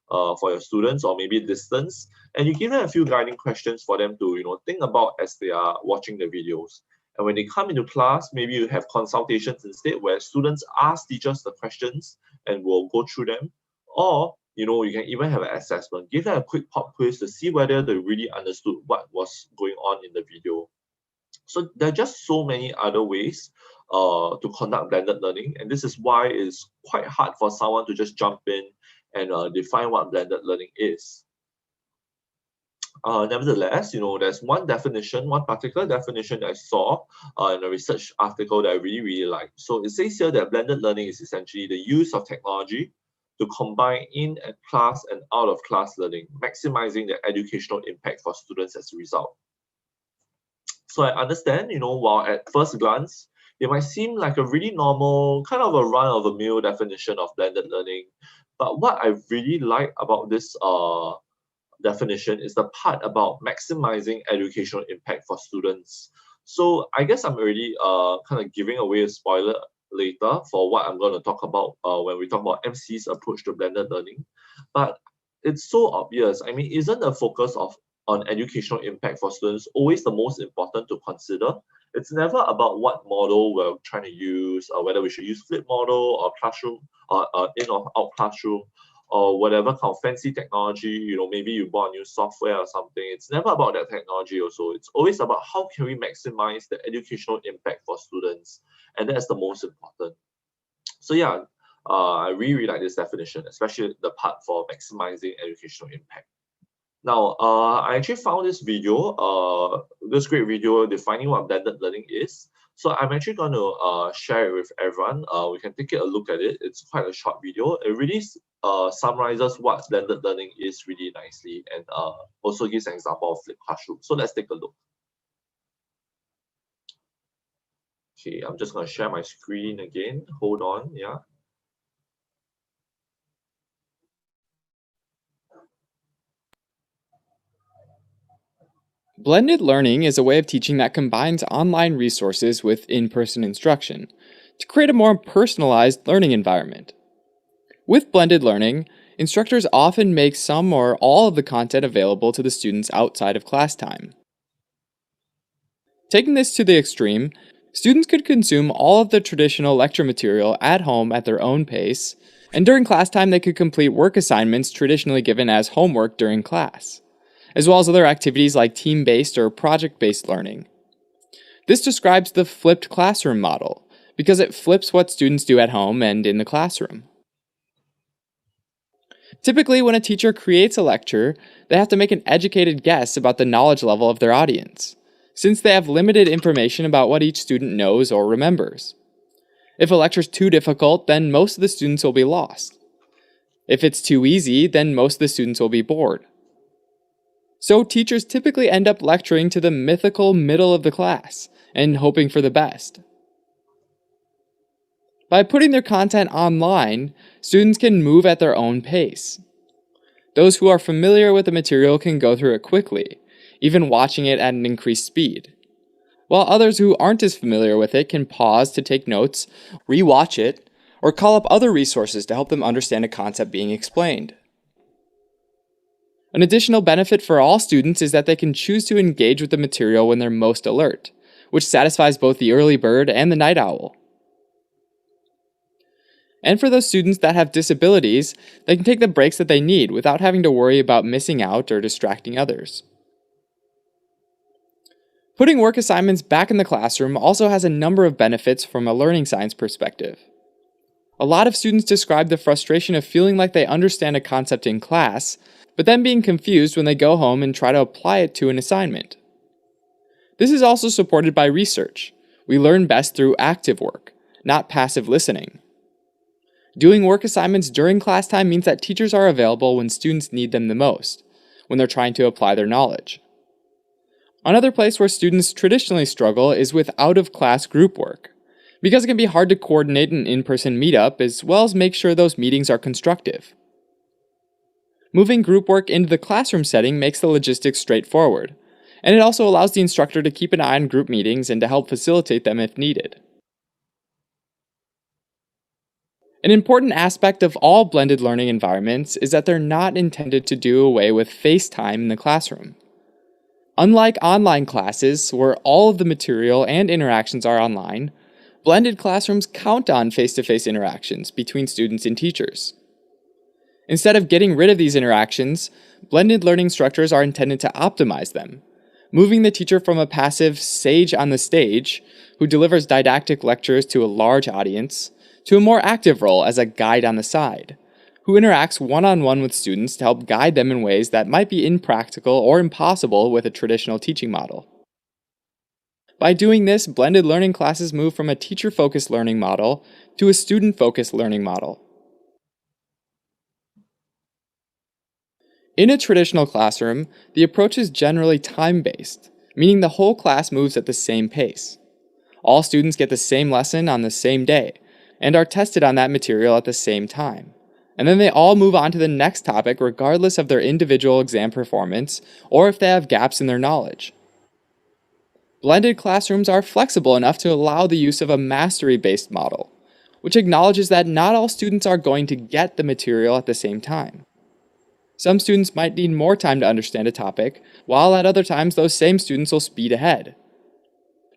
[SPEAKER 5] for your students, or maybe distance, and you give them a few guiding questions for them to think about as they are watching the videos. And when they come into class, maybe you have consultations instead, where students ask teachers the questions and will go through them. Or you can even have an assessment, give them a quick pop quiz to see whether they really understood what was going on in the video. So there are just so many other ways to conduct blended learning, and this is why it's quite hard for someone to just jump in and define what blended learning is. Nevertheless, there's one particular definition that I saw in a research article that I really, really like. So it says here that blended learning is essentially the use of technology to combine in and class and out of class learning, maximizing the educational impact for students as a result. So I understand, while at first glance, it might seem like a really normal, kind of a run-of-the-mill definition of blended learning. But what I really like about this definition is the part about maximizing educational impact for students. So I guess I'm already kind of giving away a spoiler later for what I'm going to talk about when we talk about MCE's approach to blended learning. But it's so obvious. I mean, isn't the focus on educational impact for students always the most important to consider? It's never about what model we're trying to use, or whether we should use flip model or classroom, or in or out classroom, or whatever kind of fancy technology, maybe you bought new software or something. It's never about that technology also. It's always about how can we maximize the educational impact for students. And that's the most important. So yeah, I really, really like this definition, especially the part for maximizing educational impact. Now, I actually found this video, this great video defining what blended learning is. So I'm actually going to share it with everyone. We can take a look at it. It's quite a short video. It really summarizes what blended learning is really nicely, and also gives an example of flipped classroom. So let's take a look. Okay, I'm just going to share my screen again. Hold on, yeah.
[SPEAKER 6] Blended learning is a way of teaching that combines online resources with in-person instruction to create a more personalized learning environment. With blended learning, instructors often make some or all of the content available to the students outside of class time. Taking this to the extreme, students could consume all of the traditional lecture material at home at their own pace, and during class time they could complete work assignments traditionally given as homework during class, as well as other activities like team-based or project-based learning. This describes the flipped classroom model, because it flips what students do at home and in the classroom. Typically, when a teacher creates a lecture, they have to make an educated guess about the knowledge level of their audience, since they have limited information about what each student knows or remembers. If a lecture is too difficult, then most of the students will be lost. If it's too easy, then most of the students will be bored. So teachers typically end up lecturing to the mythical middle of the class and hoping for the best. By putting their content online, students can move at their own pace. Those who are familiar with the material can go through it quickly, even watching it at an increased speed, while others who aren't as familiar with it can pause to take notes, rewatch it, or call up other resources to help them understand a concept being explained. An additional benefit for all students is that they can choose to engage with the material when they're most alert, which satisfies both the early bird and the night owl. And for those students that have disabilities, they can take the breaks that they need without having to worry about missing out or distracting others. Putting work assignments back in the classroom also has a number of benefits from a learning science perspective. A lot of students describe the frustration of feeling like they understand a concept in class, but then being confused when they go home and try to apply it to an assignment. This is also supported by research. We learn best through active work, not passive listening. Doing work assignments during class time means that teachers are available when students need them the most, when they're trying to apply their knowledge. Another place where students traditionally struggle is with out-of-class group work, because it can be hard to coordinate an in-person meetup as well as make sure those meetings are constructive. Moving group work into the classroom setting makes the logistics straightforward, and it also allows the instructor to keep an eye on group meetings and to help facilitate them if needed. An important aspect of all blended learning environments is that they're not intended to do away with face time in the classroom. Unlike online classes, where all of the material and interactions are online, blended classrooms count on face-to-face interactions between students and teachers. Instead of getting rid of these interactions, blended learning structures are intended to optimize them, moving the teacher from a passive sage on the stage, who delivers didactic lectures to a large audience, to a more active role as a guide on the side, who interacts one-on-one with students to help guide them in ways that might be impractical or impossible with a traditional teaching model. By doing this, blended learning classes move from a teacher-focused learning model to a student-focused learning model. In a traditional classroom, the approach is generally time-based, meaning the whole class moves at the same pace. All students get the same lesson on the same day, and are tested on that material at the same time. And then they all move on to the next topic regardless of their individual exam performance or if they have gaps in their knowledge. Blended classrooms are flexible enough to allow the use of a mastery-based model, which acknowledges that not all students are going to get the material at the same time. Some students might need more time to understand a topic, while at other times those same students will speed ahead.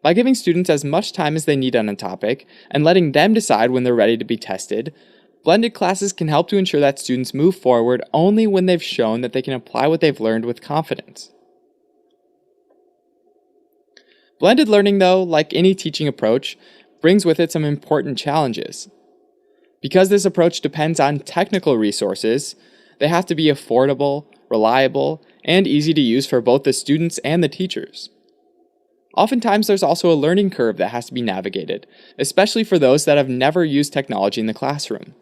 [SPEAKER 6] By giving students as much time as they need on a topic, and letting them decide when they're ready to be tested, blended classes can help to ensure that students move forward only when they've shown that they can apply what they've learned with confidence. Blended learning, though, like any teaching approach, brings with it some important challenges. Because this approach depends on technical resources, they have to be affordable, reliable, and easy to use for both the students and the teachers. Oftentimes, there's also a learning curve that has to be navigated, especially for those that have never used technology in the classroom.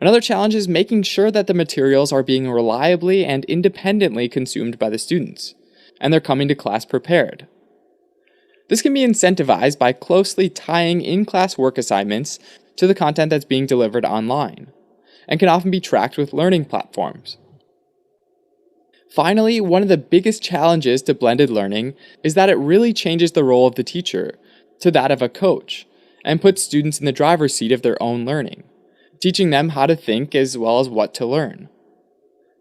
[SPEAKER 6] Another challenge is making sure that the materials are being reliably and independently consumed by the students, and they're coming to class prepared. This can be incentivized by closely tying in-class work assignments to the content that's being delivered online, and can often be tracked with learning platforms. Finally, one of the biggest challenges to blended learning is that it really changes the role of the teacher to that of a coach, and puts students in the driver's seat of their own learning, teaching them how to think as well as what to learn.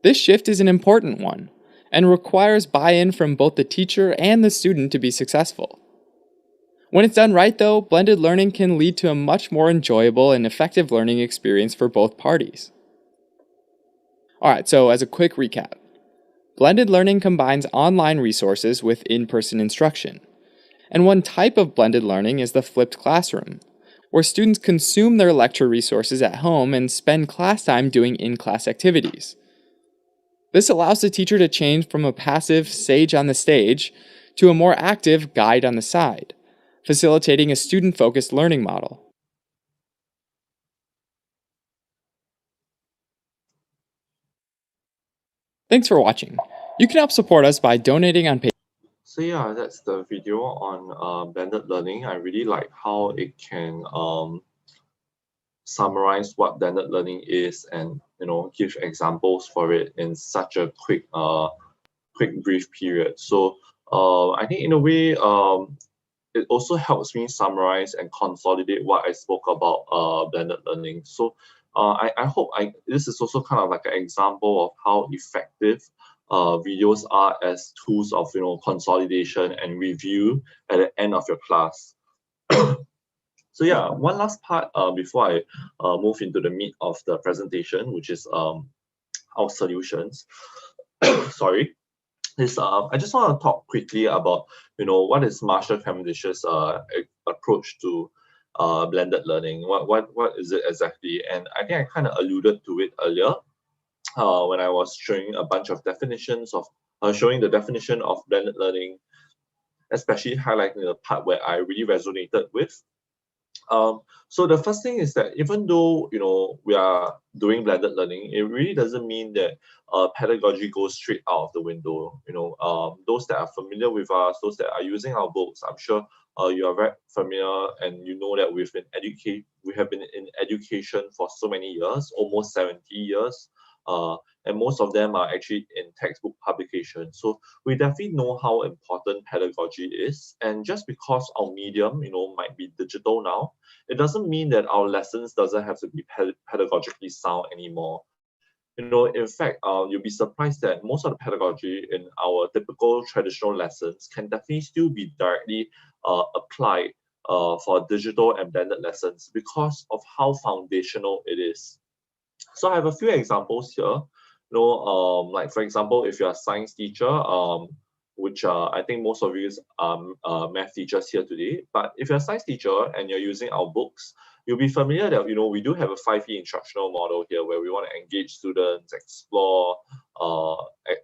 [SPEAKER 6] This shift is an important one, and requires buy-in from both the teacher and the student to be successful. When it's done right, though, blended learning can lead to a much more enjoyable and effective learning experience for both parties. Alright, so as a quick recap, blended learning combines online resources with in-person instruction. And one type of blended learning is the flipped classroom, where students consume their lecture resources at home and spend class time doing in-class activities. This allows the teacher to change from a passive sage on the stage to a more active guide on the side, facilitating a student-focused learning model. Thanks for watching. You can help support us by donating on Patreon.
[SPEAKER 5] So yeah, that's the video on blended learning. I really like how it can summarize what blended learning is and give examples for it in such a quick brief period. So I think in a way it also helps me summarize and consolidate what I spoke about blended learning. So I hope this is also kind of like an example of how effective videos are as tools of consolidation and review at the end of your class. So yeah, one last part before I move into the meat of the presentation, which is our solutions. Sorry. I just want to talk quickly about what is Marshall Cavendish's approach to blended learning. What is it exactly? And I think I kind of alluded to it earlier when I was showing a bunch of definitions of showing the definition of blended learning, especially highlighting the part where I really resonated with. So the first thing is that even though we are doing blended learning, it really doesn't mean that pedagogy goes straight out of the window. Those that are familiar with us, those that are using our books, I'm sure you are very familiar and you know that we have been in education for so many years, almost 70 years. And most of them are actually in textbook publication. So we definitely know how important pedagogy is. And just because our medium, might be digital now, it doesn't mean that our lessons doesn't have to be pedagogically sound anymore. In fact, you'll be surprised that most of the pedagogy in our typical traditional lessons can definitely still be directly applied for digital and blended lessons because of how foundational it is. So I have a few examples here. Like for example, if you're a science teacher, which I think most of you are math teachers here today. But if you're a science teacher and you're using our books, you'll be familiar that we do have a 5E instructional model here where we want to engage students, explore,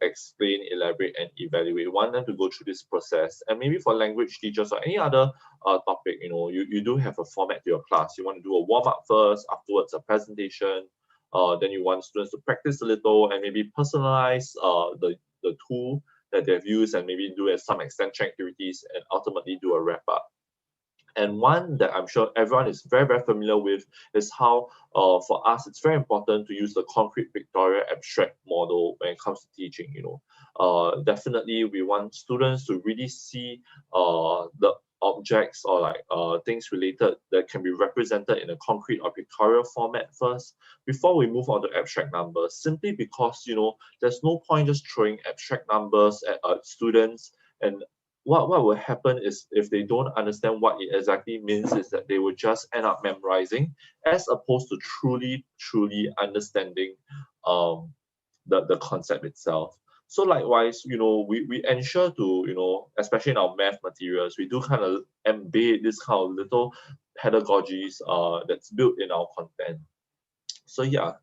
[SPEAKER 5] explain, elaborate, and evaluate. We want them to go through this process. And maybe for language teachers or any other topic, you do have a format to your class. You want to do a warm-up first, afterwards a presentation. Then you want students to practice a little and maybe personalize the tool that they've used and maybe do some extension activities and ultimately do a wrap up. And one that I'm sure everyone is very, very familiar with is how, for us, it's very important to use the concrete pictorial abstract model when it comes to teaching. Definitely, we want students to really see the objects or like things related that can be represented in a concrete or pictorial format first before we move on to abstract numbers, simply because there's no point just throwing abstract numbers at students. And what will happen is, if they don't understand what it exactly means, is that they will just end up memorizing as opposed to truly understanding the concept itself. So likewise, we ensure to, especially in our math materials, we do kind of embed this kind of little pedagogies that's built in our content. So yeah.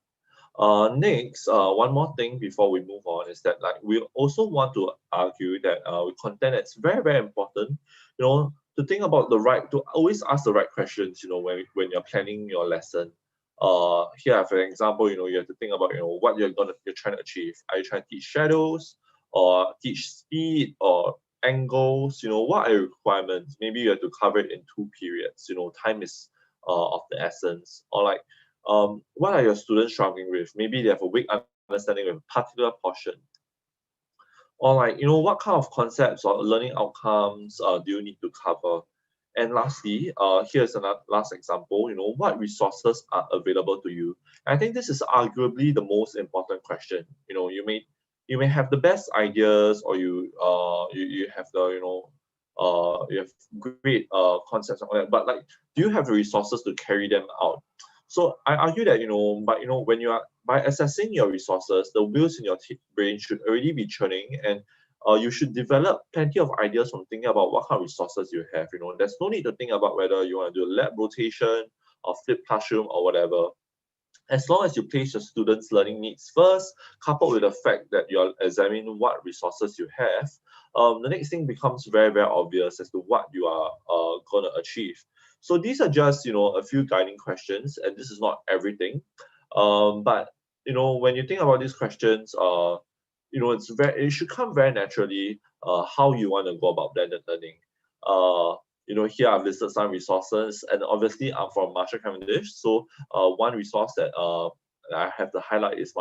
[SPEAKER 5] Next, one more thing before we move on is that we also want to argue that with content, it's very, very important, to think about to always ask the right questions, when you're planning your lesson. Here, for example, you have to think about, what you're trying to achieve. Are you trying to teach shadows or teach speed or angles? What are your requirements? Maybe you have to cover it in 2 periods. Time is of the essence. Or like, what are your students struggling with? Maybe they have a weak understanding of a particular portion. Or like, what kind of concepts or learning outcomes do you need to cover? And lastly, here's another last example, what resources are available to you? I think this is arguably the most important question. You may have the best ideas, or you have the, you have great concepts and all that, but like, do you have the resources to carry them out? So I argue that, when you are, by assessing your resources, the wheels in your brain should already be churning, and you should develop plenty of ideas from thinking about what kind of resources you have. There's no need to think about whether you want to do a lab rotation or flipped classroom or whatever. As long as you place your students' learning needs first, coupled with the fact that you're examining what resources you have, the next thing becomes very, very obvious as to what you are going to achieve. So these are just, a few guiding questions, and this is not everything. But, when you think about these questions, it should come very naturally how you want to go about blended learning. Here I've listed some resources, and obviously I'm from Marshall Cavendish, so one resource that I have to highlight is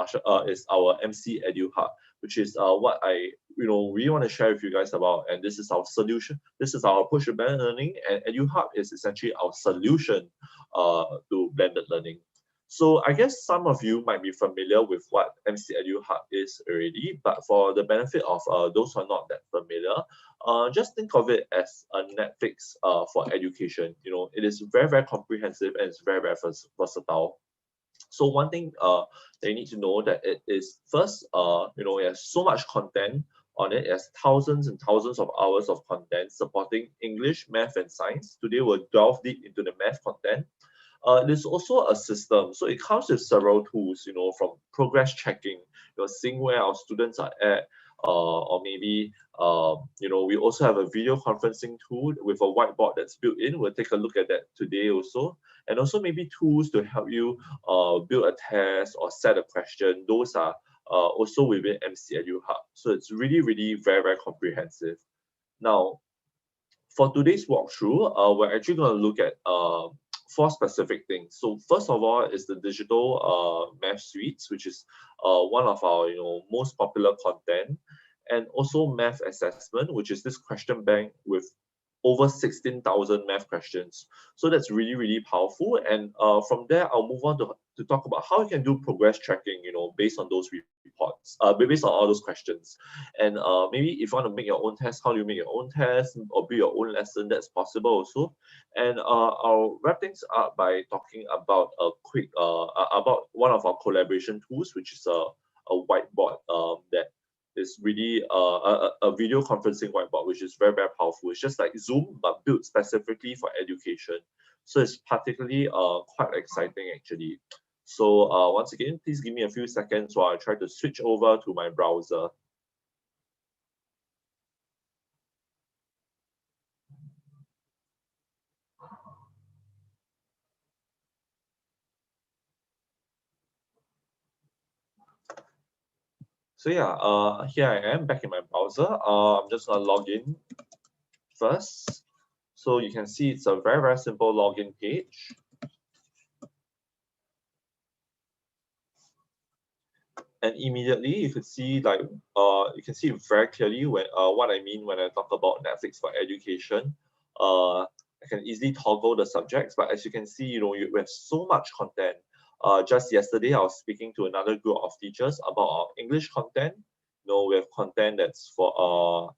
[SPEAKER 5] is our MCE Eduhub, which is what I really want to share with you guys about. And this is our solution. This is our approach to blended learning, and Eduhub is essentially our solution to blended learning. So I guess some of you might be familiar with what MCE Eduhub is already, but for the benefit of those who are not that familiar, just think of it as a Netflix for education. It is very, very comprehensive, and it's very, very versatile. So one thing that you need to know that it is first, it has so much content on it. It has thousands and thousands of hours of content supporting English, math, and science. Today we'll delve deep into the math content. There's also a system, so it comes with several tools, from progress checking, seeing where our students are at, or maybe, we also have a video conferencing tool with a whiteboard that's built in. We'll take a look at that today also, and also maybe tools to help you build a test or set a question. Those are also within MCE Eduhub. So it's really, really very, very comprehensive. Now, for today's walkthrough, we're actually going to look at 4 specific things. So first of all is the digital math suites, which is one of our most popular content, and also math assessment, which is this question bank with over 16,000 math questions. So that's really, really powerful. And from there, I'll move on to talk about how you can do progress tracking, based on those reports, based on all those questions. And maybe if you want to make your own test, how do you make your own test or build your own lesson? That's possible also. And I'll wrap things up by talking about a quick about one of our collaboration tools, which is a whiteboard that is really a video conferencing whiteboard, which is very, very powerful. It's just like Zoom, but built specifically for education. So it's particularly quite exciting actually. So once again, please give me a few seconds while I try to switch over to my browser. So yeah, here I am back in my browser. I'm just gonna log in first. So you can see it's a very, very simple login page. And immediately you could see you can see very clearly when what I mean when I talk about Netflix for education. I can easily toggle the subjects, but as you can see, we have so much content. Just yesterday, I was speaking to another group of teachers about our English content. We have content that's for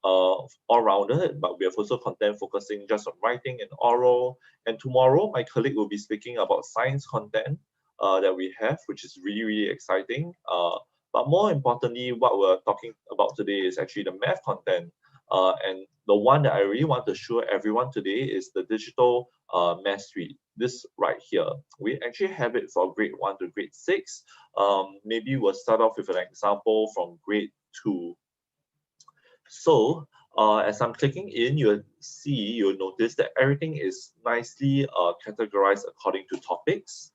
[SPEAKER 5] all-rounded, but we have also content focusing just on writing and oral. And tomorrow, my colleague will be speaking about science content that we have, which is really, really exciting. But more importantly, what we're talking about today is actually the math content. And the one that I really want to show everyone today is the digital math suite. This right here. We actually have it for grade 1 to grade 6. Maybe we'll start off with an example from grade 2. So as I'm clicking in, you'll notice that everything is nicely categorized according to topics.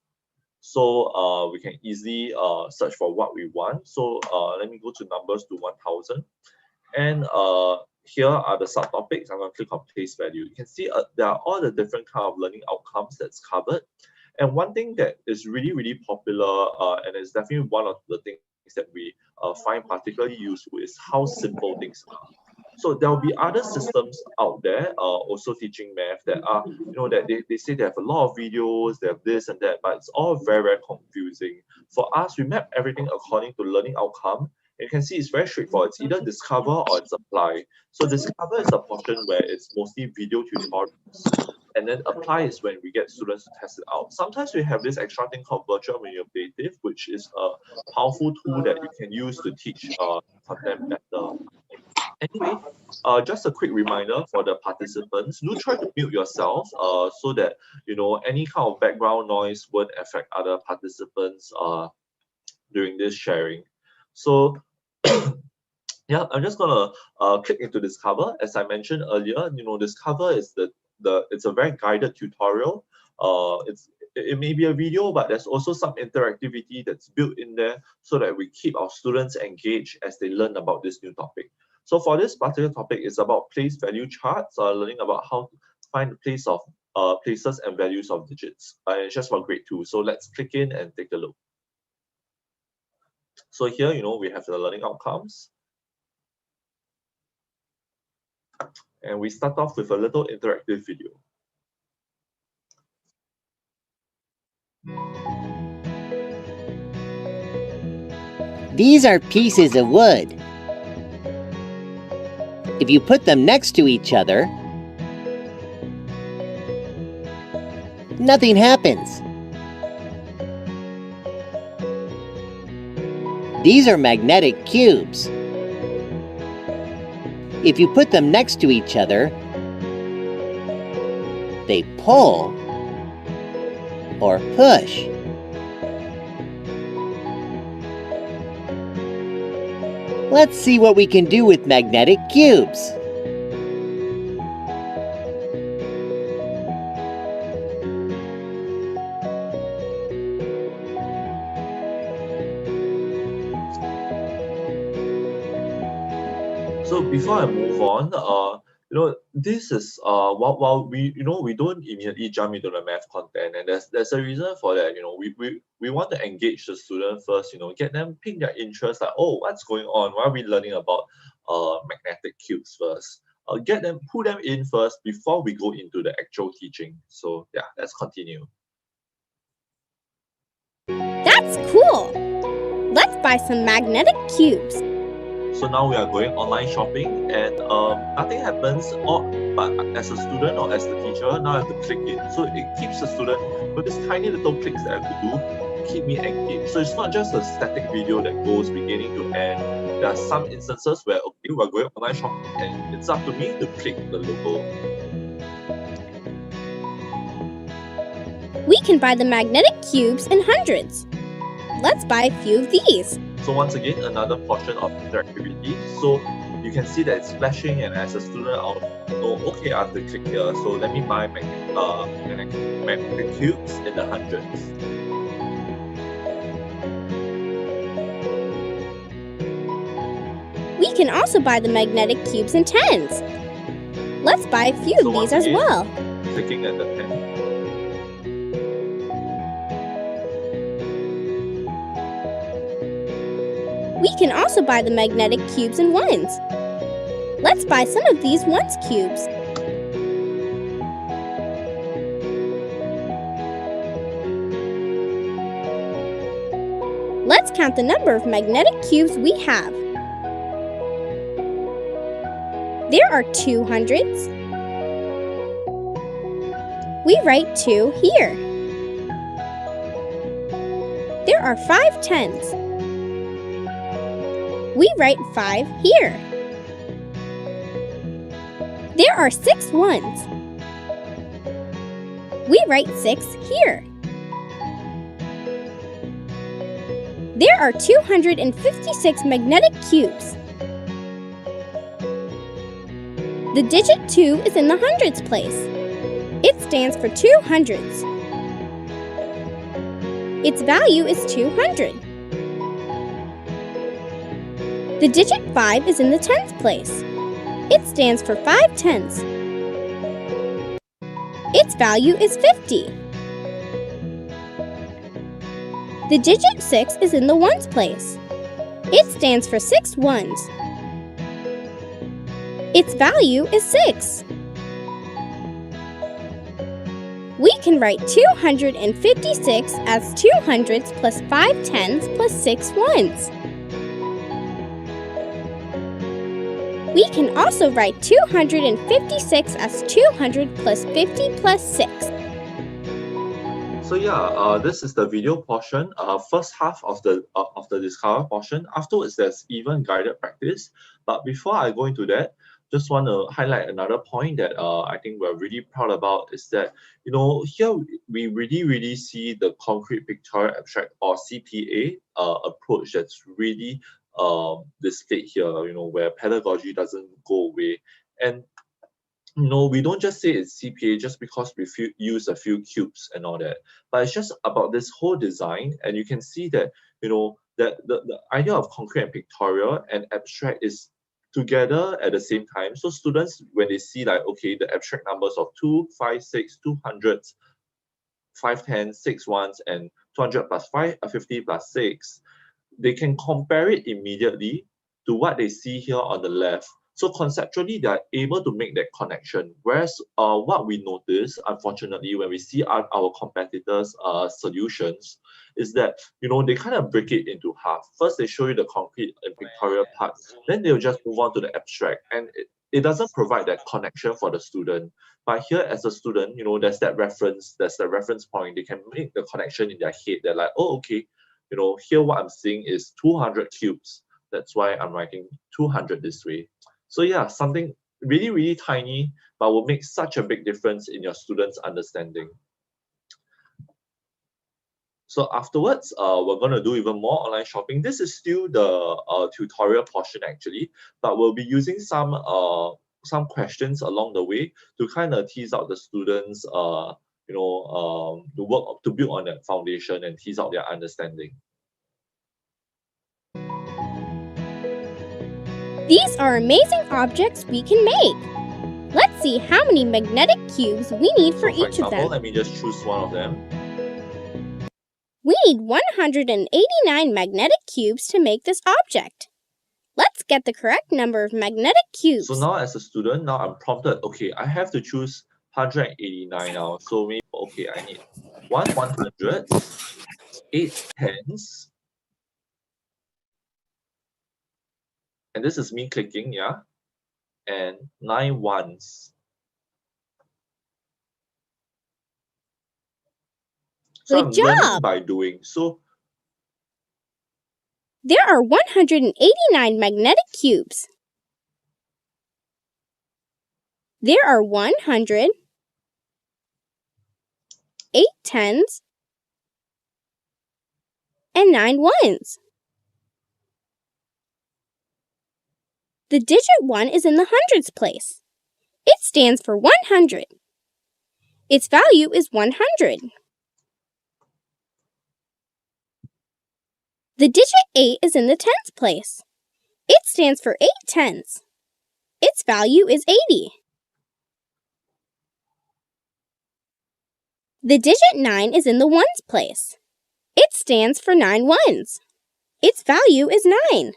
[SPEAKER 5] So we can easily search for what we want. So let me go to numbers to 1000. And here are the subtopics. I'm going to click on place value. You can see there are all the different kind of learning outcomes that's covered. And one thing that is really, really popular and is definitely one of the things that we find particularly useful is how simple things are. So there will be other systems out there also teaching math that are, that they say they have a lot of videos, they have this and that, but it's all very, very confusing. For us, we map everything according to learning outcome. And you can see it's very straightforward. It's either discover or it's apply. So discover is a portion where it's mostly video tutorials. And then apply is when we get students to test it out. Sometimes we have this extra thing called virtual manipulative, which is a powerful tool that you can use to teach content better. Anyway, just a quick reminder for the participants, do try to mute yourself so that any kind of background noise won't affect other participants during this sharing. So yeah, I'm just gonna click into Discover. As I mentioned earlier, Discover is it's a very guided tutorial. it may be a video, but there's also some interactivity that's built in there so that we keep our students engaged as they learn about this new topic. So for this particular topic, it's about place value charts, learning about how to find the place of places and values of digits. It's just for grade 2. So let's click in and take a look. So here, we have the learning outcomes. And we start off with a little interactive video.
[SPEAKER 7] These are pieces of wood. If you put them next to each other, nothing happens. These are magnetic cubes. If you put them next to each other, they pull or push. Let's see what we can do with magnetic cubes.
[SPEAKER 5] So before I move on, this is while we don't immediately jump into the math content, and there's a reason for that. We want to engage the student first. Get them pick their interest. Like, oh, what's going on? Why are we learning about magnetic cubes first? Pull them in first before we go into the actual teaching. So yeah, let's continue.
[SPEAKER 8] That's cool! Let's buy some magnetic cubes.
[SPEAKER 5] So now we are going online shopping, and nothing happens. But as a student or as the teacher, now I have to click it. So it keeps the student with this tiny little clicks that I have to do to keep me engaged. So it's not just a static video that goes beginning to end. There are some instances where we're going online shopping, and it's up to me to click the logo.
[SPEAKER 8] We can buy the magnetic cubes in hundreds. Let's buy a few of these.
[SPEAKER 5] So once again, another portion of interactivity. So you can see that it's flashing, and as a student, I'll know, okay, I have to click here. So let me buy magnetic cubes in the hundreds.
[SPEAKER 8] We can also buy the magnetic cubes in tens. Let's buy a few of these as well.
[SPEAKER 5] Clicking at the 10.
[SPEAKER 8] We can also buy the magnetic cubes in ones. Let's buy some of these ones cubes. Let's count the number of magnetic cubes we have. There are 2 hundreds. We write 2 here. There are 5 tens. We write 5 here. There are 6 ones. We write 6 here. There are 256 magnetic cubes. The digit 2 is in the hundreds place. It stands for 200s. Its value is 200. The digit 5 is in the tens place. It stands for 5 tens. Its value is 50. The digit 6 is in the ones place. It stands for 6 ones. Its value is 6. We can write 256 as 200s plus 5 tens plus 6 ones. We can also write 256 as 200 plus 50 plus 6.
[SPEAKER 5] So yeah, this is the video portion. First half of the Discover portion. Afterwards, there's even guided practice. But before I go into that, just want to highlight another point that I think we're really proud about is that here we really see the concrete pictorial abstract or CPA approach that's really displayed here. Where pedagogy doesn't go away. And no, we don't just say it's CPA just because we use a few cubes and all that, but it's just about this whole design. And you can see that, that the idea of concrete and pictorial and abstract is together at the same time. So students, when they see like, okay, the abstract numbers of 2, 5, 6, 200, 5, 10, 6 ones, and 200 plus 5, 50 plus 6, they can compare it immediately to what they see here on the left. So conceptually, they are able to make that connection. Whereas what we notice, unfortunately, when we see our competitors' solutions, is that they kind of break it into half. First, they show you the concrete and pictorial part, then they'll just move on to the abstract, and it doesn't provide that connection for the student. But here, as a student, there's that reference point. They can make the connection in their head. They're like, oh, okay, here what I'm seeing is 200 cubes. That's why I'm writing 200 this way. So yeah, something really, really tiny, but will make such a big difference in your students' understanding. So afterwards, we're going to do even more online shopping. This is still the tutorial portion actually, but we'll be using some questions along the way to kind of tease out the students, to build on that foundation and tease out their understanding.
[SPEAKER 8] These are amazing objects we can make. Let's see how many magnetic cubes we need for each of them.
[SPEAKER 5] Let me just choose one of them.
[SPEAKER 8] We need 189 magnetic cubes to make this object. Let's get the correct number of magnetic cubes.
[SPEAKER 5] So now as a student, now I'm prompted, okay, I have to choose 189 now. So maybe, okay, I need 1 100, 8 tens, and this is me clicking, yeah, and 9 ones. So I'm learning by doing. So
[SPEAKER 8] there are 189 magnetic cubes. There are 100, 8 tens, and 9 ones. The digit 1 is in the hundreds place. It stands for 100. Its value is 100. The digit 8 is in the tens place. It stands for 8 tens. Its value is 80. The digit 9 is in the ones place. It stands for 9 ones. Its value is 9.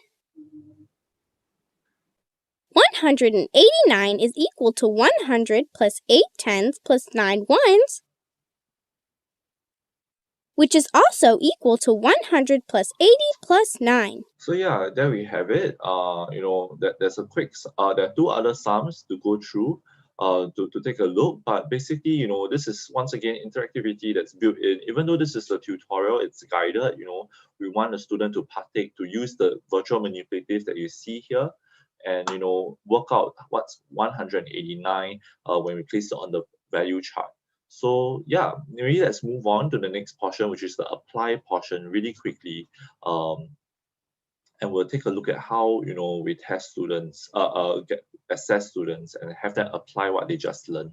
[SPEAKER 8] 189 is equal to 100 plus 8 tens plus 9 ones, which is also equal to 100 plus 80 plus 9.
[SPEAKER 5] So yeah, there we have it. There's a quick, there are 2 other sums to go through to take a look. But basically, this is once again interactivity that's built in. Even though this is a tutorial, it's guided, we want the student to partake, to use the virtual manipulative that you see here, and work out what's 189 when we place it on the value chart. So yeah, maybe let's move on to the next portion, which is the apply portion, really quickly. And we'll take a look at how we test students, assess students, and have them apply what they just learned.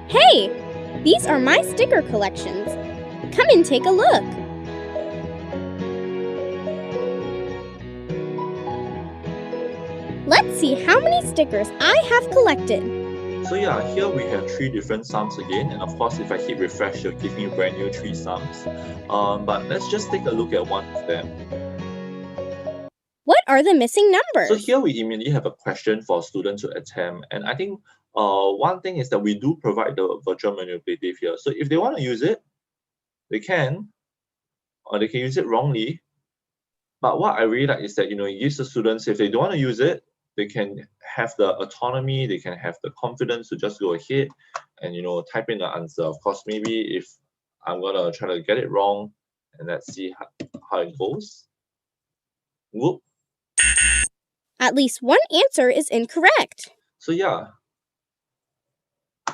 [SPEAKER 8] Hey, these are my sticker collections. Come and take a look. Let's see how many stickers I have collected.
[SPEAKER 5] So yeah, here we have 3 different sums again, and of course if I hit refresh, it'll give me brand new 3 sums. But let's just take a look at one of them.
[SPEAKER 8] What are the missing numbers?
[SPEAKER 5] So here we immediately have a question for students to attempt, and I think one thing is that we do provide the virtual manipulative here. So if they want to use it, they can, or they can use it wrongly. But what I really like is that it gives the students, if they don't want to use it, they can have the autonomy, they can have the confidence to just go ahead and type in the answer. Of course, maybe if I'm gonna try to get it wrong, and let's see how it goes. Whoop.
[SPEAKER 8] At least one answer is incorrect.
[SPEAKER 5] So yeah.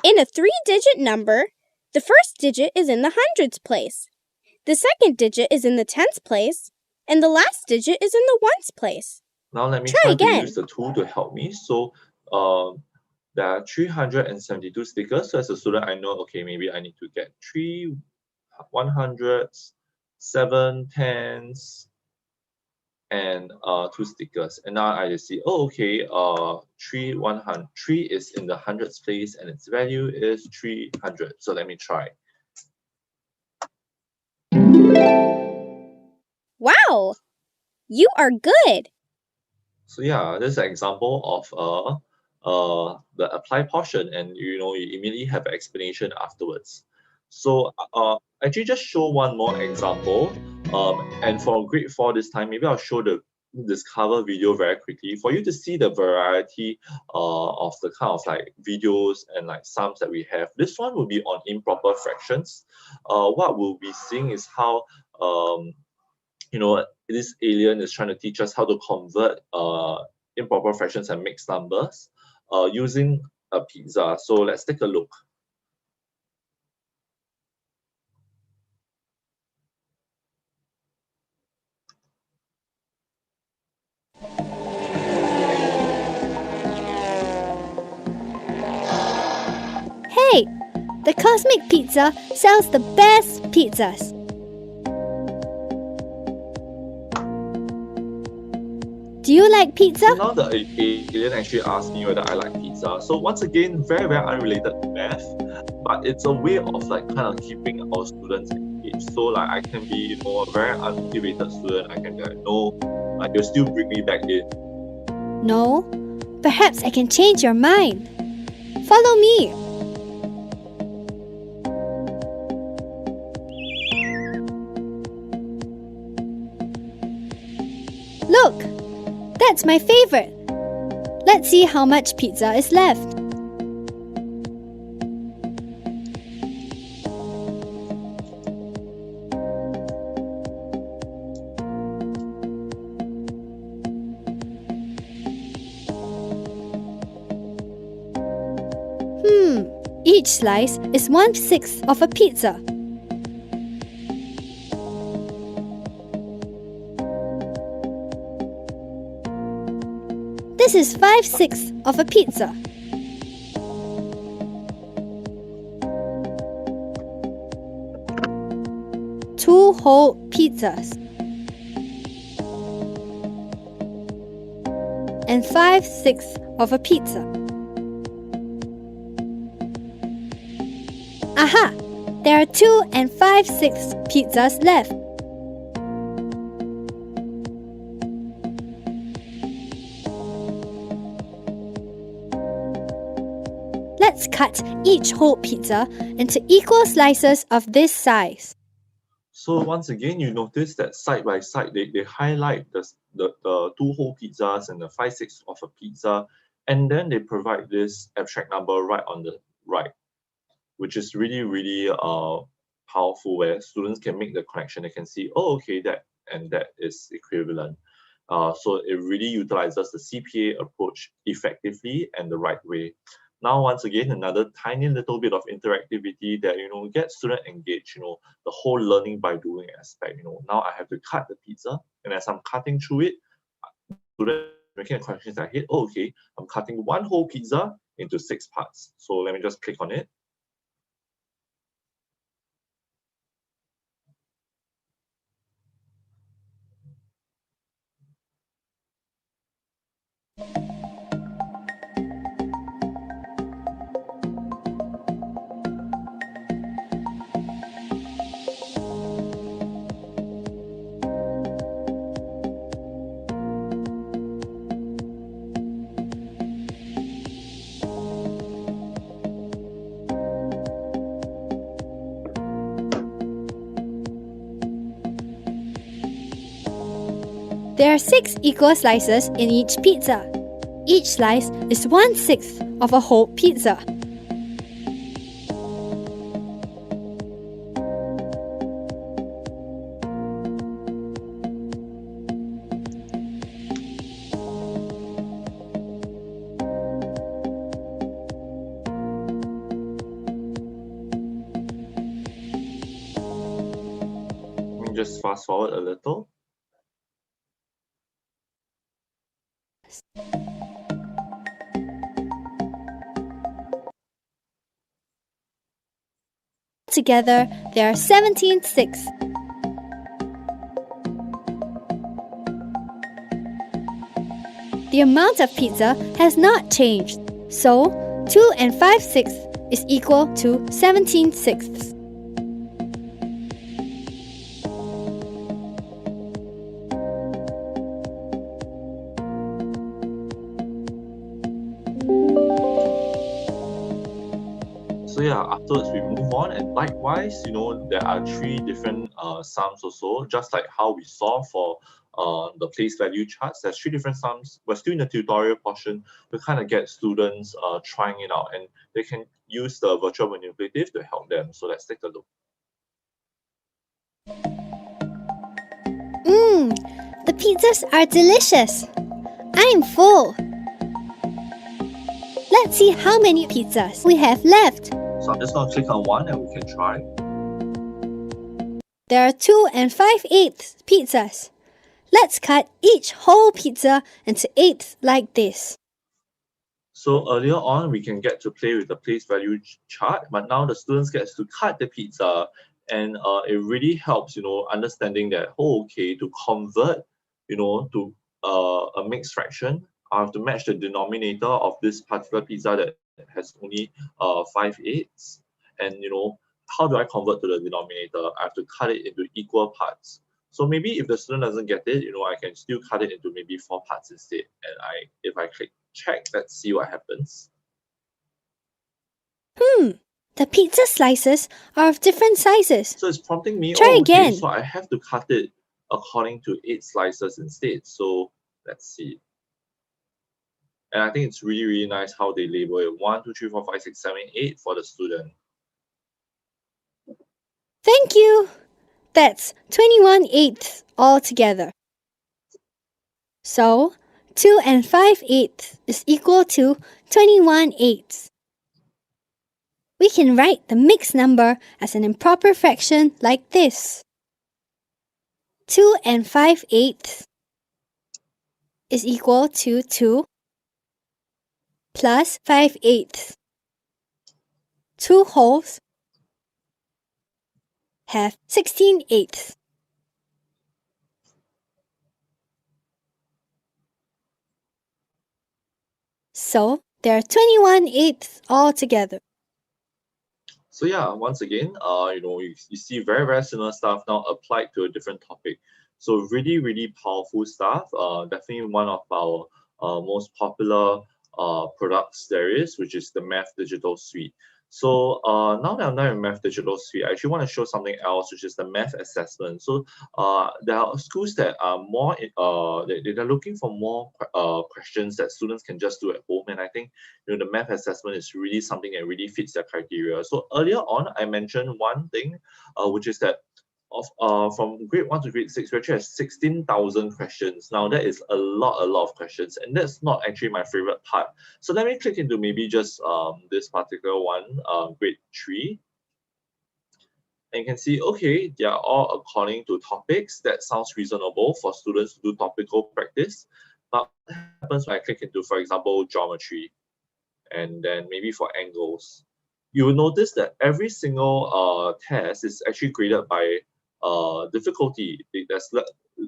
[SPEAKER 8] In a 3-digit number, the first digit is in the hundreds place, the second digit is in the tens place, and the last digit is in the ones place.
[SPEAKER 5] Now let me
[SPEAKER 8] Try
[SPEAKER 5] try to
[SPEAKER 8] again.
[SPEAKER 5] use the tool to help me. So there are 372 stickers. So as a student, I know, okay, maybe I need to get 3 100s, 7 10s, and 2 stickers. And now I just see, oh, okay, 3 is in the hundreds place and its value is 300. So let me try.
[SPEAKER 8] Wow, you are good.
[SPEAKER 5] So yeah, this is an example of the apply portion, and you immediately have an explanation afterwards. So actually just show one more example. And for grade 4 this time, maybe I'll show the Discover video very quickly for you to see the variety of the kind of like videos and like sums that we have. This one will be on improper fractions. What we'll be seeing is how this alien is trying to teach us how to convert improper fractions and mixed numbers using a pizza. So let's take a look.
[SPEAKER 9] Hey, the Cosmic Pizza sells the best pizzas. Do you like pizza?
[SPEAKER 5] So now the alien actually asked me whether I like pizza. So once again, very, very unrelated to math, but it's a way of like kind of keeping our students engaged. So like I can be, a very unmotivated student. I can be like, no, like you'll still bring me back in.
[SPEAKER 9] No, perhaps I can change your mind. Follow me. Look, that's my favorite. Let's see how much pizza is left. Each slice is 1/6 of a pizza. This is 5/6 of a pizza. Two whole pizzas. And 5/6 of a pizza. Aha! There are 2 and 5/6 pizzas left. Let's cut each whole pizza into equal slices of this size.
[SPEAKER 5] So once again, you notice that side by side, they highlight the 2 whole pizzas and the 5/6 of a pizza, and then they provide this abstract number right on the right, which is really, really powerful, where students can make the connection. They can see, oh, okay, that and that is equivalent. So it really utilizes the CPA approach effectively and the right way. Now, once again, another tiny little bit of interactivity that, gets student engaged, the whole learning by doing aspect. Now I have to cut the pizza, and as I'm cutting through it, student making a connection that, hey, oh, okay, I'm cutting 1 whole pizza into 6 parts. So let me just click on it.
[SPEAKER 9] There are 6 equal slices in each pizza. Each slice is 1/6 of a whole pizza.
[SPEAKER 5] Let me just fast forward a little.
[SPEAKER 9] Together, there are 17 sixths. The amount of pizza has not changed, so 2 and 5/6 is equal to 17 sixths.
[SPEAKER 5] So yeah, afterwards we move on, and likewise, there are three different sums also, just like how we saw for the place value charts. There's three different sums. We're still in the tutorial portion. We kind of get students trying it out, and they can use the virtual manipulative to help them. So let's take a look.
[SPEAKER 9] The pizzas are delicious. I'm full. Let's see how many pizzas we have left.
[SPEAKER 5] So I'm just going to click on one and we can try.
[SPEAKER 9] There are 2 and 5/8 pizzas. Let's cut each whole pizza into eighths like this.
[SPEAKER 5] So earlier on, we can get to play with the place value chart, but now the students get to cut the pizza, and it really helps, understanding that, okay, to convert, to a mixed fraction, I have to match the denominator of this particular pizza that has only 5/8, and how do I convert to the denominator? I have to cut it into equal parts. So maybe if the student doesn't get it, I can still cut it into maybe 4 parts instead. And if I click check, let's see what happens.
[SPEAKER 9] The pizza slices are of different sizes.
[SPEAKER 5] So it's prompting me,
[SPEAKER 9] Try
[SPEAKER 5] okay,
[SPEAKER 9] again.
[SPEAKER 5] so I have to cut it according to 8 slices instead. So let's see. And I think it's really, really nice how they label it 1, 2, 3, 4, 5, 6, 7, 8 for the student.
[SPEAKER 9] Thank you. That's 21/8 altogether. So 2 and 5/8 is equal to 21/8. We can write the mixed number as an improper fraction like this. 2 and 5/8 is equal to 2 plus 5/8. 2 wholes have 16/8. So there are 21/8 altogether.
[SPEAKER 5] So yeah, once again, you see very, very similar stuff now applied to a different topic. So really, really powerful stuff. Definitely one of our most popular products there is, which is the Math Digital Suite. So now that I'm done with Math Digital Suite, I actually want to show something else, which is the math assessment. So there are schools that are more, they're looking for more questions that students can just do at home. And I think the math assessment is really something that really fits their criteria. So earlier on, I mentioned one thing, which is that from grade 1 to grade 6, we actually have 16,000 questions. Now that is a lot of questions, and that's not actually my favorite part. So let me click into maybe just this particular one, grade 3. And you can see, okay, they are all according to topics. That sounds reasonable for students to do topical practice. But what happens when I click into, for example, geometry, and then maybe for angles? You will notice that every single test is actually graded by difficulty. There's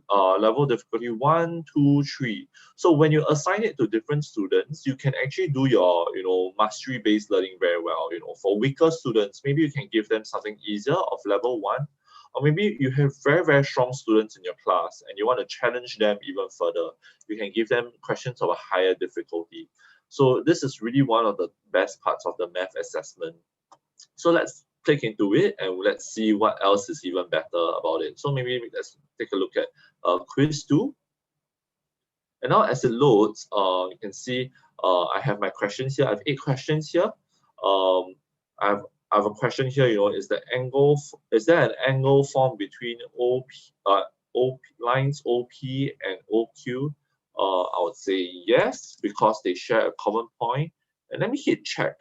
[SPEAKER 5] level difficulty 1, 2, 3. So when you assign it to different students, you can actually do your mastery-based learning very well. For weaker students, maybe you can give them something easier of level 1, or maybe you have very, very strong students in your class and you want to challenge them even further. You can give them questions of a higher difficulty. So this is really one of the best parts of the math assessment. So let's click into it and let's see what else is even better about it. So maybe let's take a look at quiz 2. And now as it loads, you can see I have my questions here. I have 8 questions here. Um, I have a question here, is is there an angle formed between OP lines OP and OQ? I would say yes, because they share a common point. And let me hit check.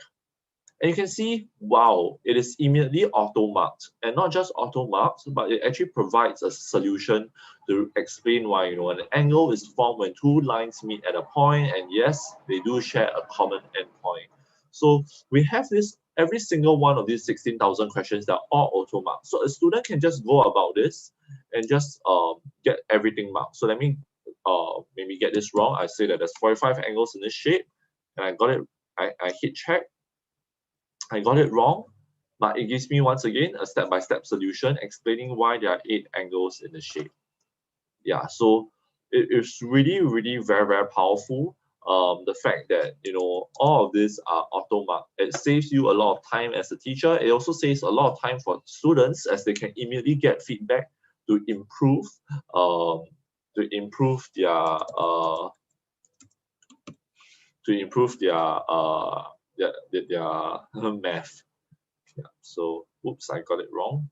[SPEAKER 5] And you can see, wow, it is immediately auto-marked. And not just auto-marked, but it actually provides a solution to explain why, an angle is formed when 2 lines meet at a point, and yes, they do share a common endpoint. So we have this, every single one of these 16,000 questions that are all auto-marked. So a student can just go about this and just get everything marked. So let me maybe get this wrong. I say that there's 45 angles in this shape, and I got it, I hit check. I got it wrong, but it gives me once again a step-by-step solution explaining why there are 8 angles in the shape. Yeah, so it is really, really very, very powerful. The fact that all of these are auto-marked, it saves you a lot of time as a teacher. It also saves a lot of time for students as they can immediately get feedback to improve their math. Yeah, so oops, I got it wrong.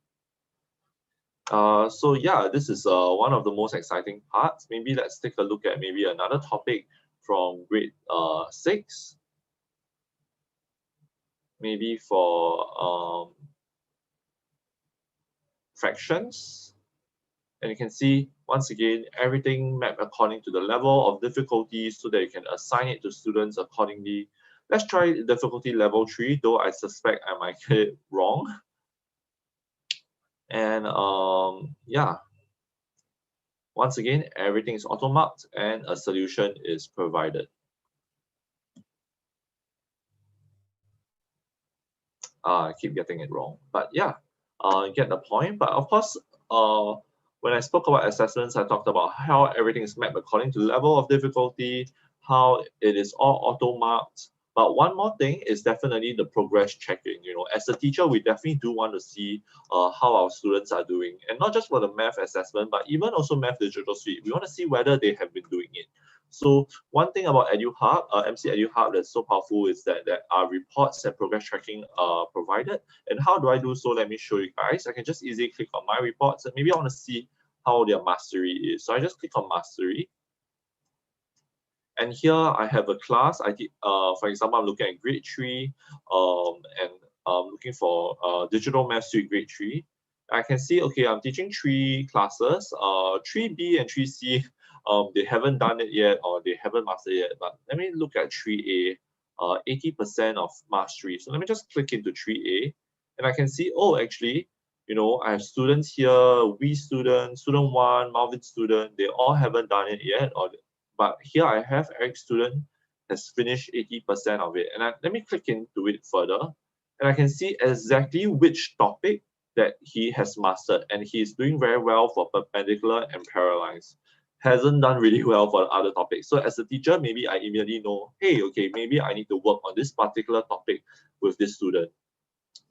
[SPEAKER 5] So yeah, this is one of the most exciting parts. Maybe let's take a look at maybe another topic from grade 6. Maybe for fractions. And you can see, once again, everything mapped according to the level of difficulty so that you can assign it to students accordingly. Let's try difficulty level 3, though I suspect I might get it wrong. And yeah, once again, everything is auto-marked and a solution is provided. I keep getting it wrong, but yeah, get the point. But of course, when I spoke about assessments, I talked about how everything is mapped according to level of difficulty, how it is all auto-marked. But one more thing is definitely the progress checking. As a teacher, we definitely do want to see how our students are doing, and not just for the math assessment, but even also math digital suite. We want to see whether they have been doing it. So one thing about Eduhub, MCE Eduhub that's so powerful is that there are reports and progress tracking provided. And how do I do so? Let me show you guys. I can just easily click on my reports, and maybe I want to see how their mastery is. So I just click on mastery. And here I have a class. For example, I'm looking at grade 3 and looking for digital math suite grade 3. I can see, okay, I'm teaching 3 classes, 3B and 3C. They haven't done it yet, or they haven't mastered yet. But let me look at 3A, 80% of mastery. So let me just click into 3A, and I can see, oh, actually, I have students here, we student, student 1, Malvin student, they all haven't done it yet, but here I have Eric student has finished 80% of it. And let me click into it further, and I can see exactly which topic that he has mastered, and he's doing very well for perpendicular and parallels. Hasn't done really well for the other topics. So as a teacher, maybe I immediately know, hey, okay, maybe I need to work on this particular topic with this student.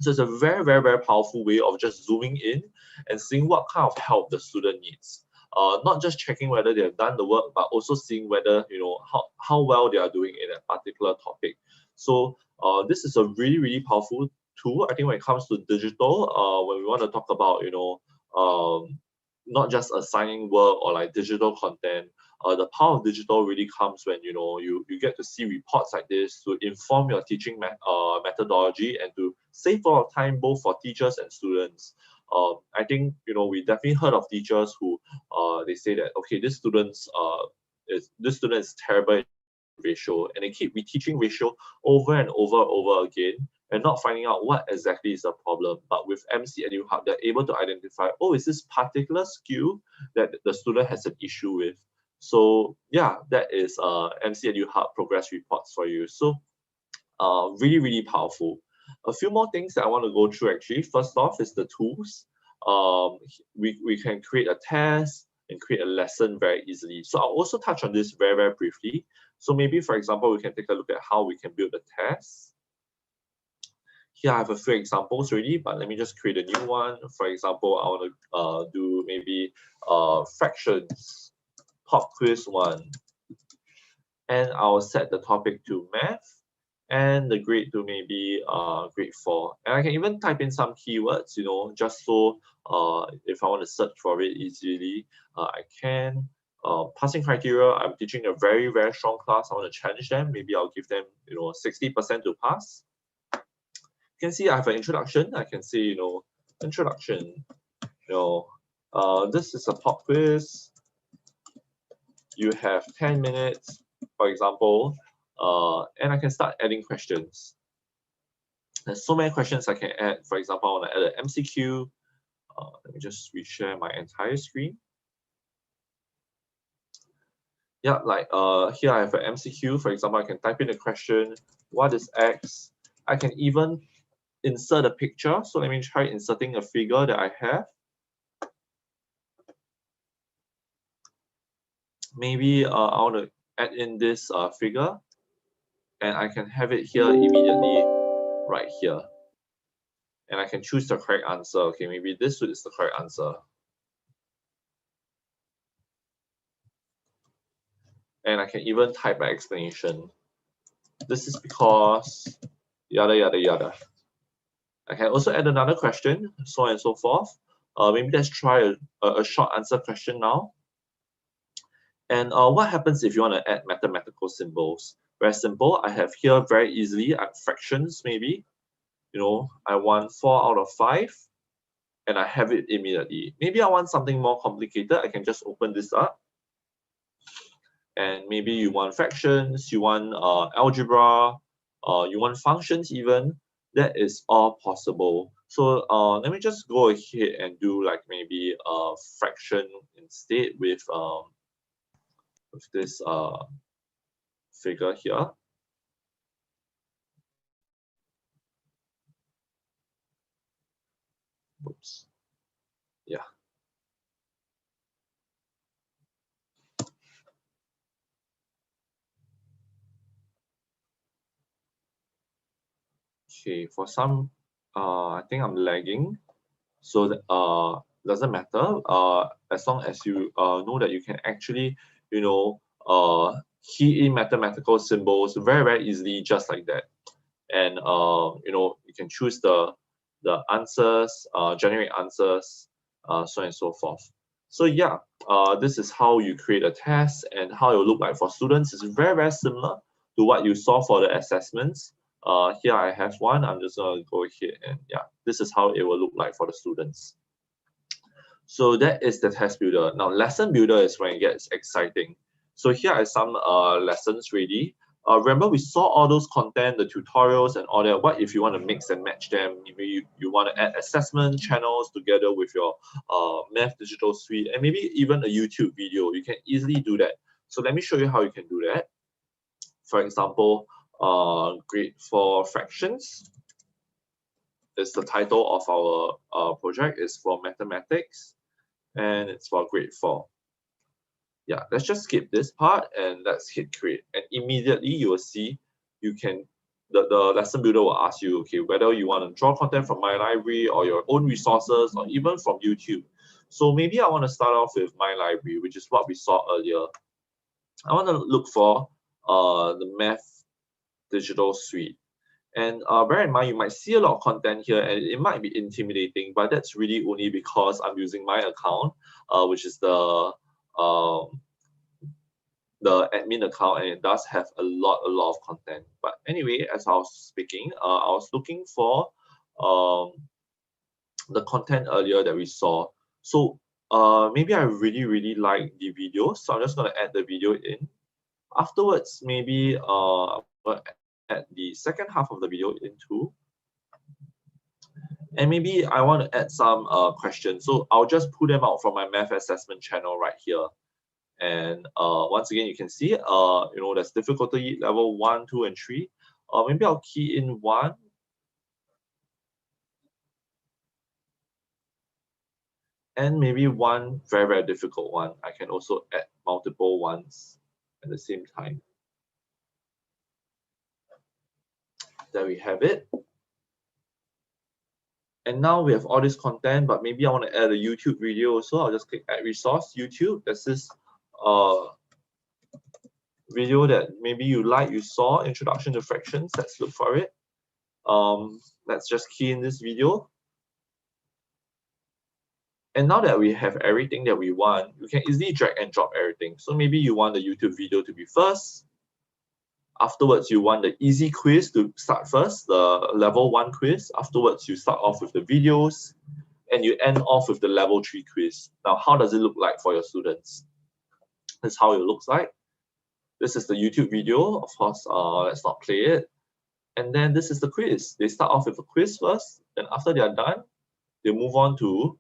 [SPEAKER 5] So it's a very, very, very powerful way of just zooming in and seeing what kind of help the student needs. Not just checking whether they have done the work, but also seeing whether, how well they are doing in a particular topic. So this is a really, really powerful tool. I think when it comes to digital, when we want to talk about, not just assigning work or like digital content, the power of digital really comes when you get to see reports like this to inform your teaching methodology and to save a lot of time both for teachers and students. I think we definitely heard of teachers who they say that, okay, this student is terrible in ratio, and they keep reteaching ratio over and over again and not finding out what exactly is the problem. But with MCE Eduhub, they're able to identify, oh, is this particular skill that the student has an issue with. So yeah, that is MCE Eduhub progress reports for you. So really, really powerful. A few more things that I want to go through actually. First off is the tools. We can create a test and create a lesson very easily. So I'll also touch on this very, very briefly. So maybe, for example, we can take a look at how we can build a test. Here I have a few examples already, but let me just create a new one. For example, I want to do maybe fractions, pop quiz 1. and I'll set the topic to math and the grade to maybe grade 4. And I can even type in some keywords, you know, just so if I want to search for it easily, I can. Passing criteria, I'm teaching a very, very strong class. I want to challenge them. Maybe I'll give them, you know, 60% to pass. You can see I have an introduction. I can say, you know, introduction, you know, this is a pop quiz. You have 10 minutes, for example, and I can start adding questions. There's so many questions I can add. For example, I want to add an MCQ. Let me just reshare my entire screen. Yeah, like here I have an MCQ. For example, I can type in a question, what is X? I can even insert a picture. So let me try inserting a figure that I have. Maybe I want to add in this figure, and I can have it here immediately right here. And I can choose the correct answer. Okay, maybe this is the correct answer. And I can even type an explanation. This is because yada, yada, yada. I can also add another question, so on and so forth. Maybe let's try a short answer question now. And what happens if you want to add mathematical symbols? Very simple. I have here very easily at fractions, maybe. You know, I want 4 out of 5, and I have it immediately. Maybe I want something more complicated. I can just open this up. And maybe you want fractions, you want algebra, you want functions even. That is all possible. So let me just go ahead and do like maybe a fraction instead with this figure here. Oops. Yeah. Okay, for some, I think I'm lagging. So that, doesn't matter as long as you know that you can actually, you know, key in mathematical symbols very, very easily, just like that. And you know, you can choose the answers, generate answers, so on and so forth. So yeah, this is how you create a test, and how it will look like for students is very, very similar to what you saw for the assessments. Here I have one. I'm just gonna go ahead and yeah, this is how it will look like for the students. So that is the test builder. Now lesson builder is when it gets exciting. So here are some lessons ready. Remember we saw all those content, the tutorials and all that. What if you want to mix and match them? Maybe you want to add assessment channels together with your math digital suite, and maybe even a YouTube video. You can easily do that. So let me show you how you can do that. For example, grade 4 fractions is the title of our project. Is for mathematics, and it's for grade 4. Yeah, let's just skip this part and let's hit create. And immediately you will see you can, the lesson builder will ask you, okay, whether you want to draw content from my library or your own resources or even from YouTube. So maybe I want to start off with my library, which is what we saw earlier. I want to look for the math digital suite. And bear in mind, you might see a lot of content here and it might be intimidating, but that's really only because I'm using my account, which is the admin account, and it does have a lot of content. But anyway, as I was speaking, I was looking for the content earlier that we saw. So maybe I really like the video, so I'm just going to add the video in. Afterwards, maybe I'm going to add the second half of the video in too. And maybe I want to add some questions. So I'll just pull them out from my math assessment channel right here. And once again, you can see, you know, there's difficulty level 1, 2, and 3. Maybe I'll key in 1. And maybe one very difficult one. I can also add multiple ones at the same time. There we have it. And now we have all this content, but maybe I want to add a YouTube video also. I'll just click add resource, YouTube. This is video that maybe you saw, Introduction to Fractions. Let's look for it. Let's just key in this video. And now that we have everything that we want, you can easily drag and drop everything. So maybe you want the YouTube video to be first. Afterwards, you want the easy quiz to start first, the level 1 quiz. Afterwards, you start off with the videos and you end off with the level 3 quiz. Now, how does it look like for your students? This is how it looks like. This is the YouTube video. Of course, let's not play it. And then this is the quiz. They start off with a quiz first. Then after they are done, they move on to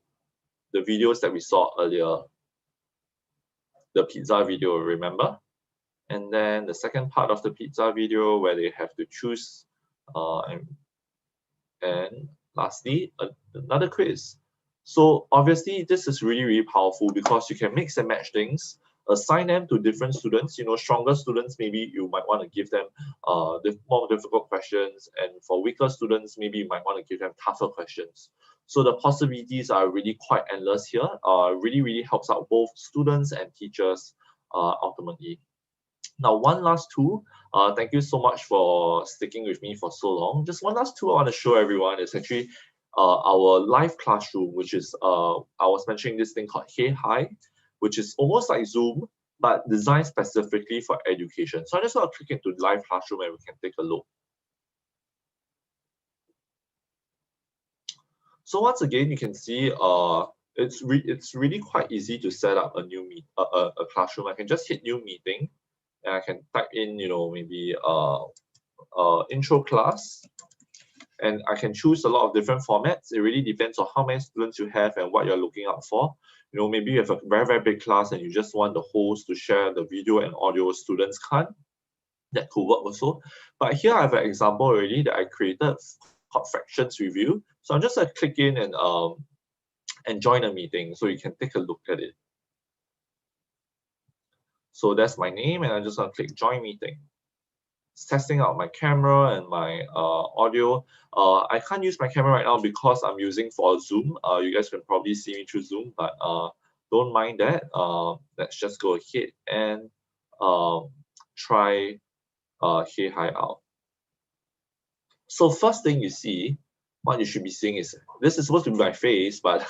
[SPEAKER 5] the videos that we saw earlier. The pizza video, remember? And then the second part of the pizza video where they have to choose and lastly, another quiz. So obviously this is really, really powerful because you can mix and match things, assign them to different students. You know, stronger students, maybe you might want to give them more difficult questions. And for weaker students, maybe you might want to give them tougher questions. So the possibilities are really quite endless here. Really, really helps out both students and teachers ultimately. Now, one last tool. Thank you so much for sticking with me for so long. Just one last tool I want to show everyone is actually our live classroom, which is, I was mentioning this thing called Hey Hi, which is almost like Zoom, but designed specifically for education. So I just want to click into live classroom and we can take a look. So once again, you can see it's really quite easy to set up a new classroom. I can just hit new meeting. And I can type in, you know, maybe intro class, and I can choose a lot of different formats. It really depends on how many students you have and what you're looking out for. You know, maybe you have a very, very big class and you just want the host to share the video and audio, students can't. That could work also. But here I have an example already that I created called fractions review. So I'm just going to click in and join a meeting so you can take a look at it. So that's my name, and I'm just going to click join meeting. It's testing out my camera and my audio. I can't use my camera right now because I'm using for Zoom. You guys can probably see me through Zoom, but don't mind that. Let's just go ahead and try Hey Hi out. So first thing you see, what you should be seeing is, this is supposed to be my face, but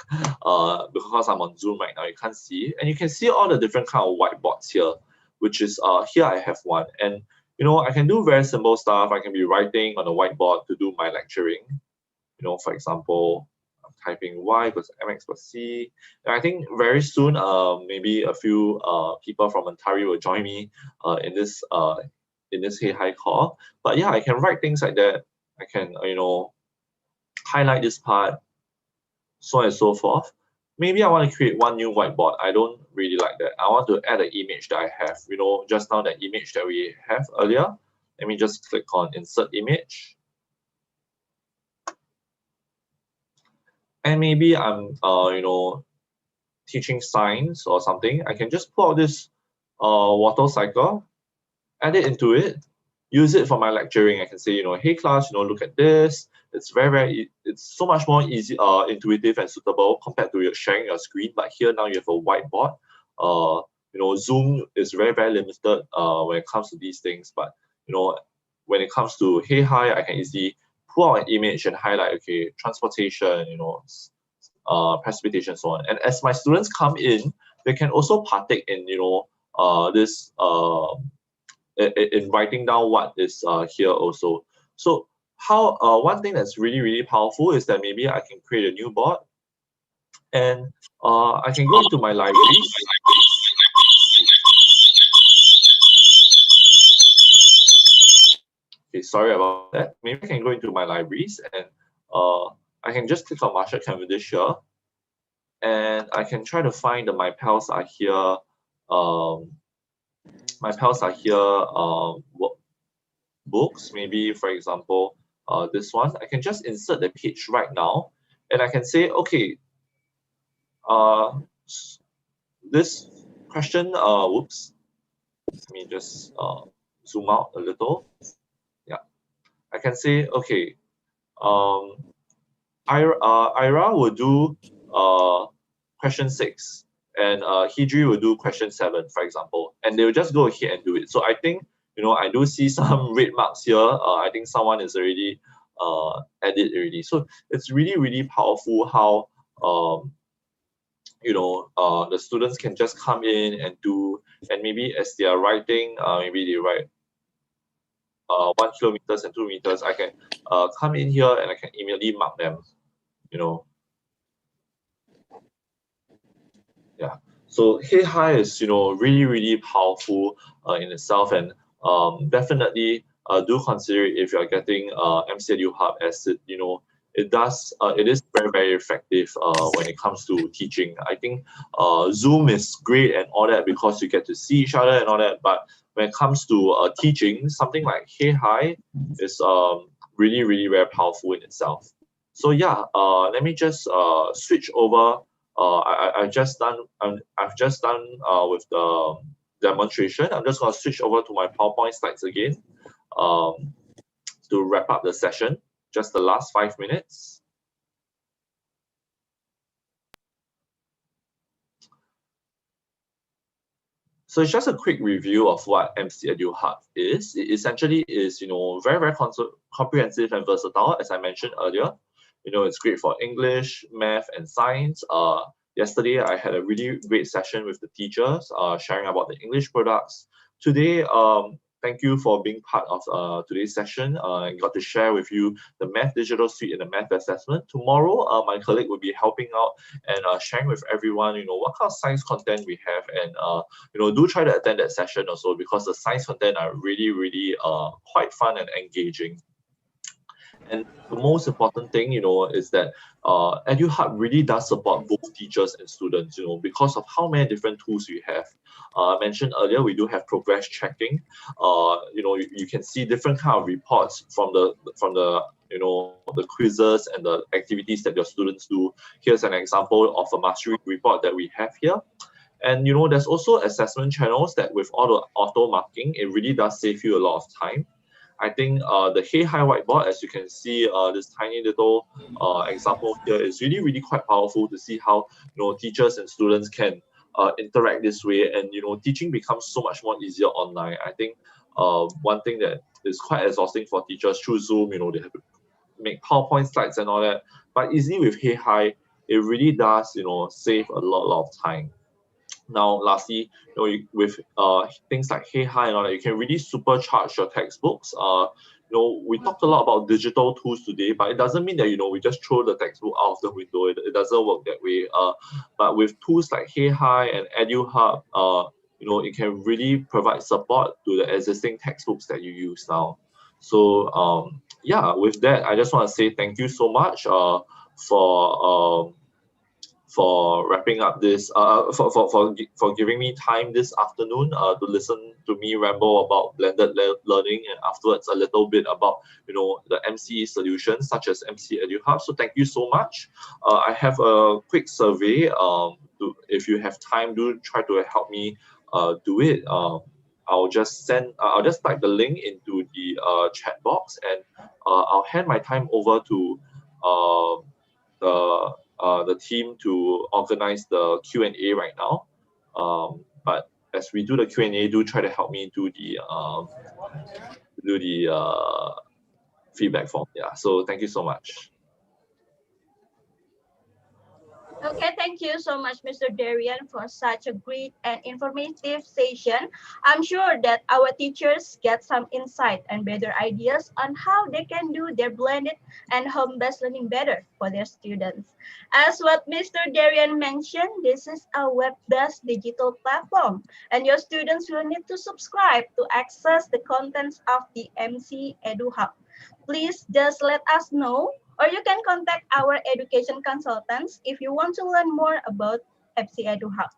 [SPEAKER 5] because I'm on Zoom right now, you can't see. And you can see all the different kind of whiteboards here, which is, here I have one. And, you know, I can do very simple stuff. I can be writing on the whiteboard to do my lecturing. You know, for example, I'm typing Y equals MX plus C. And I think very soon, maybe a few people from Ontari will join me in this Hey Hi call. But yeah, I can write things like that. I can, you know, highlight this part, so on and so forth. Maybe I want to create one new whiteboard. I don't really like that. I want to add an image that I have. You know, just now that image that we have earlier. Let me just click on insert image. And maybe I'm, you know, teaching science or something. I can just pull out this water cycle, add it into it, use it for my lecturing. I can say, you know, hey class, you know, look at this. It's it's so much more easy, intuitive and suitable compared to sharing your screen. But here now you have a whiteboard. You know, Zoom is very, very limited when it comes to these things. But, you know, when it comes to Hey Hi, I can easily pull out an image and highlight, okay, transportation, you know, precipitation, so on. And as my students come in, they can also partake in, you know, this in writing down what is here also. So how one thing that's really, really powerful is that maybe I can create a new board and I can go into my libraries. Okay, sorry about that. Maybe I can go into my libraries and I can just click on Marshall Cavendish here, and I can try to find the my pals are here. My pals are here. Books, maybe for example, this one. I can just insert the page right now, and I can say, okay, this question. Whoops. Let me just zoom out a little. Yeah, I can say, okay, Ira will do question 6, and Hidri will do question 7, for example, and they will just go ahead and do it. So I think, I do see some red marks here. I think someone is already at it already. So it's really, really powerful how the students can just come in and do, and maybe as they are writing, maybe they write 1 kilometers and 2 meters. I can come in here and I can immediately mark them. Yeah. So Hey Hi is really, really powerful in itself, and definitely do consider it if you're getting MCE Eduhub, as it is very, very effective when it comes to teaching. I think Zoom is great and all that because you get to see each other and all that, but when it comes to teaching, something like Hey Hi is really, really very powerful in itself. So yeah, let me just switch over. I've just done with the demonstration. I'm just going to switch over to my PowerPoint slides again to wrap up the session. Just the last 5 minutes. So it's just a quick review of what MCE Eduhub is. It essentially is, very, very comprehensive and versatile, as I mentioned earlier. It's great for English, math, and science. Yesterday, I had a really great session with the teachers, sharing about the English products. Today, thank you for being part of today's session. I got to share with you the Math Digital Suite and the Math Assessment. Tomorrow, my colleague will be helping out and sharing with everyone, what kind of science content we have. And, do try to attend that session also, because the science content are really, really quite fun and engaging. And the most important thing, is that Eduhub really does support both teachers and students, because of how many different tools we have. I mentioned earlier, we do have progress checking. You can see different kind of reports from the the quizzes and the activities that your students do. Here's an example of a mastery report that we have here. And there's also assessment channels that with all the auto marking, it really does save you a lot of time. I think the Hey Hi whiteboard, as you can see, this tiny little example here is really, really quite powerful to see how teachers and students can interact this way, and teaching becomes so much more easier online. I think one thing that is quite exhausting for teachers through Zoom, they have to make PowerPoint slides and all that. But easily with Hey Hi, it really does save a lot of time. Now, lastly, with things like Hey Hi and all that, you can really supercharge your textbooks. We talked a lot about digital tools today, but it doesn't mean that we just throw the textbook out of the window. It doesn't work that way. But with tools like Hey Hi and Eduhub, it can really provide support to the existing textbooks that you use now. So yeah, with that, I just want to say thank you so much for wrapping up this, for giving me time this afternoon to listen to me ramble about blended learning, and afterwards a little bit about the MCE solutions such as MCE Eduhub. So thank you so much. I have a quick survey. If you have time, do try to help me do it. I'll just type the link into the chat box, and I'll hand my time over to the team to organize the Q&A right now. But as we do the Q&A, do try to help me do the feedback form. Yeah. So thank you so much.
[SPEAKER 1] Okay, thank you so much, Mr. Darian, for such a great and informative session. I'm sure that our teachers get some insight and better ideas on how they can do their blended and home-based learning better for their students. As what Mr. Darian mentioned, this is a web-based digital platform, and your students will need to subscribe to access the contents of the MCE Eduhub. Please just let us know, or you can contact our education consultants if you want to learn more about MCE Eduhub.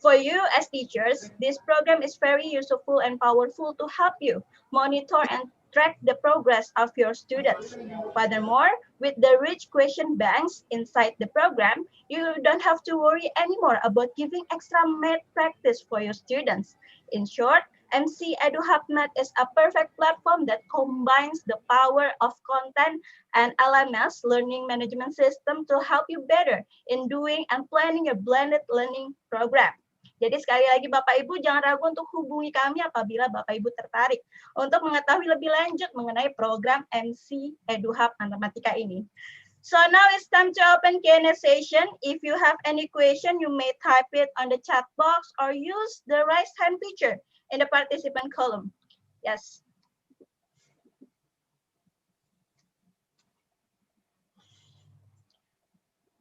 [SPEAKER 1] For you as teachers, this program is very useful and powerful to help you monitor and track the progress of your students. Furthermore, with the rich question banks inside the program, you don't have to worry anymore about giving extra math practice for your students. In short, MCE Eduhub is a perfect platform that combines the power of content and LMS learning management system to help you better in doing and planning your blended learning program. Jadi sekali lagi Bapak Ibu jangan ragu untuk hubungi kami apabila Bapak Ibu tertarik untuk mengetahui lebih lanjut mengenai program MCE Eduhub Matematika ini. So now it's time to open Q&A session. If you have any question, you may type it on the chat box or use the raise hand feature in the participant column. Yes.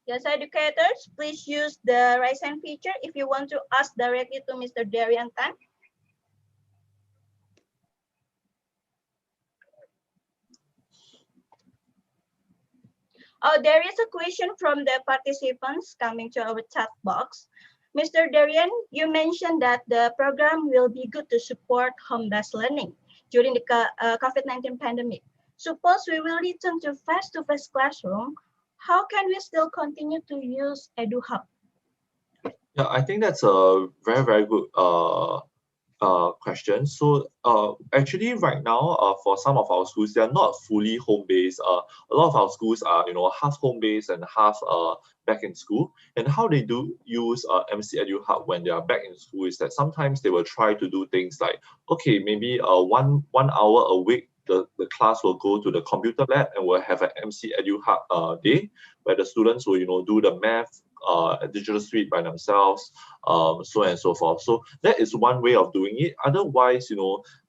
[SPEAKER 1] Yes, educators, please use the raise hand feature if you want to ask directly to Mr. Darian Tan. Oh, there is a question from the participants coming to our chat box. Mr. Darian, you mentioned that the program will be good to support home-based learning during the COVID-19 pandemic. Suppose we will return to face-to-face classroom, how can we still continue to use EduHub?
[SPEAKER 5] Yeah, I think that's a very, very good question. So actually right now, for some of our schools, they are not fully home-based. A lot of our schools are, half home-based and half back in school. And how they do use MCE Eduhub when they are back in school is that sometimes they will try to do things like, okay, maybe one hour a week, the class will go to the computer lab and we'll have an MCE Eduhub day where the students will, do the math, digital suite by themselves, so on and so forth. So that is one way of doing it. Otherwise,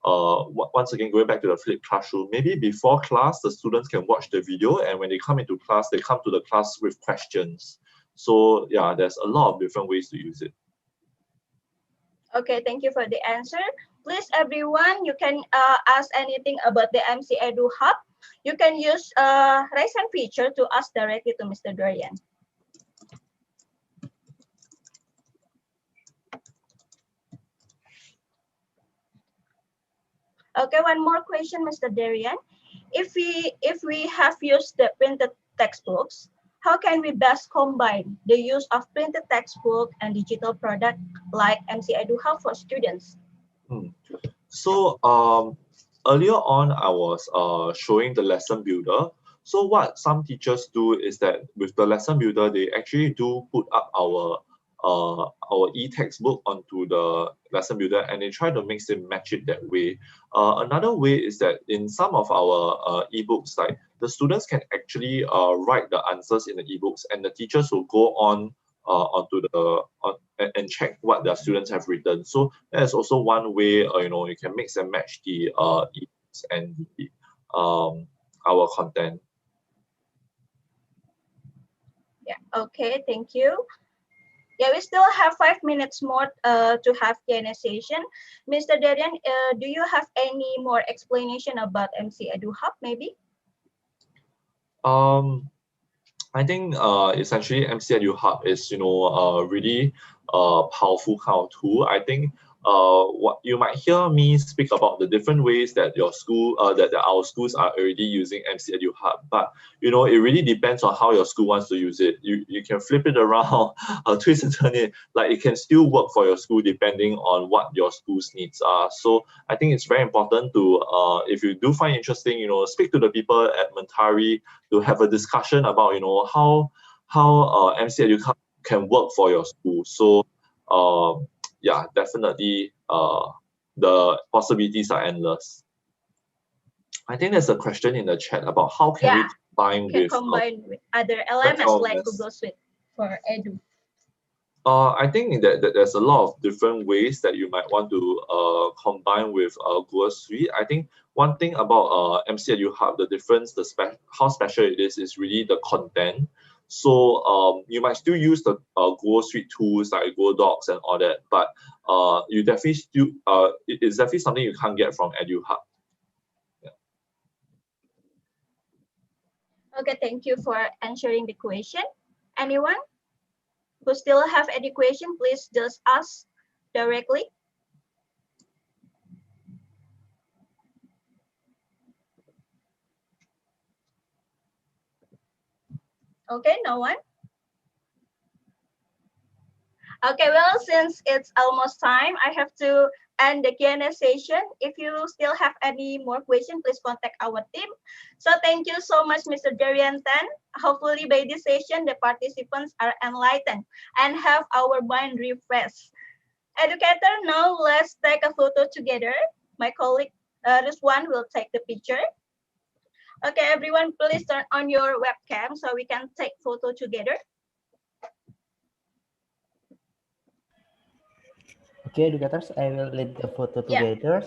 [SPEAKER 5] once again, going back to the flipped classroom, maybe before class, the students can watch the video, and when they come into class, they come to the class with questions. So yeah, there's a lot of different ways to use it.
[SPEAKER 1] Okay, thank you for the answer. Please, everyone, you can ask anything about the MCE Eduhub. You can use raise hand feature to ask directly to Mr. Dorian. Okay, one more question, Mr. Darian. If we have used the printed textbooks, how can we best combine the use of printed textbook and digital product like MCE Eduhub for students?
[SPEAKER 5] So earlier on, I was showing the lesson builder. So what some teachers do is that with the lesson builder, they actually do put up our e-textbook onto the lesson builder, and they try to mix it, match it that way. Another way is that in some of our ebooks, like the students can actually write the answers in the ebooks, and the teachers will go on onto the and check what their students have written. So that is also one way you can mix and match the ebooks and the our content.
[SPEAKER 1] Yeah. Okay. Thank you. Yeah, we still have 5 minutes more to have Q&A session. Mr. Darian, do you have any more explanation about MCE Eduhub, maybe?
[SPEAKER 5] I think essentially MCE Eduhub is really powerful kind of tool. I think what you might hear me speak about the different ways that your school that our schools are already using MCE Eduhub, but it really depends on how your school wants to use it. You can flip it around, twist and turn it, like it can still work for your school depending on what your school's needs are. So I think it's very important to if you do find interesting, speak to the people at Mentari to have a discussion about how MCE Eduhub can work for your school. So yeah, definitely the possibilities are endless. I think there's a question in the chat about how can we combine
[SPEAKER 1] with other LMS like Google Suite for Edu.
[SPEAKER 5] I think that there's a lot of different ways that you might want to combine with Google Suite. I think one thing about MCE Eduhub, the difference, how special it is really the content. So you might still use the Google Suite tools like Google Docs and all that, but you definitely still it's definitely something you can't get from Eduhub. Yeah.
[SPEAKER 1] Okay, thank you for answering the question. Anyone who still have any question, please just ask directly. Okay, no one? Okay, well, since it's almost time, I have to and the Q&A session. If you still have any more questions, please contact our team. So thank you so much, Mr. Daryantan. Hopefully by this session, the participants are enlightened and have our mind refreshed. Educator, now let's take a photo together. My colleague Ruswan will take the picture. Okay, everyone, please turn on your webcam so we can take photo together.
[SPEAKER 10] Okay, educators, I will lead the photo
[SPEAKER 1] Yeah.
[SPEAKER 10] together.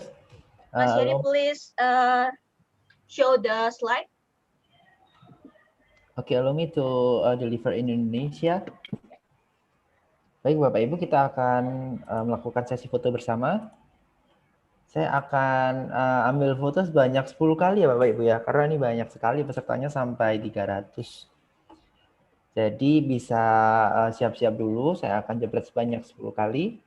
[SPEAKER 1] Mas Yeri, please show the slide.
[SPEAKER 10] Okay, allow me to deliver in Indonesia. Baik, Bapak Ibu, kita akan melakukan sesi foto bersama. Saya akan ambil foto sebanyak 10 kali ya Bapak Ibu ya, karena ini banyak sekali pesertanya sampai 300. Jadi bisa siap-siap dulu, saya akan jepret sebanyak 10 kali.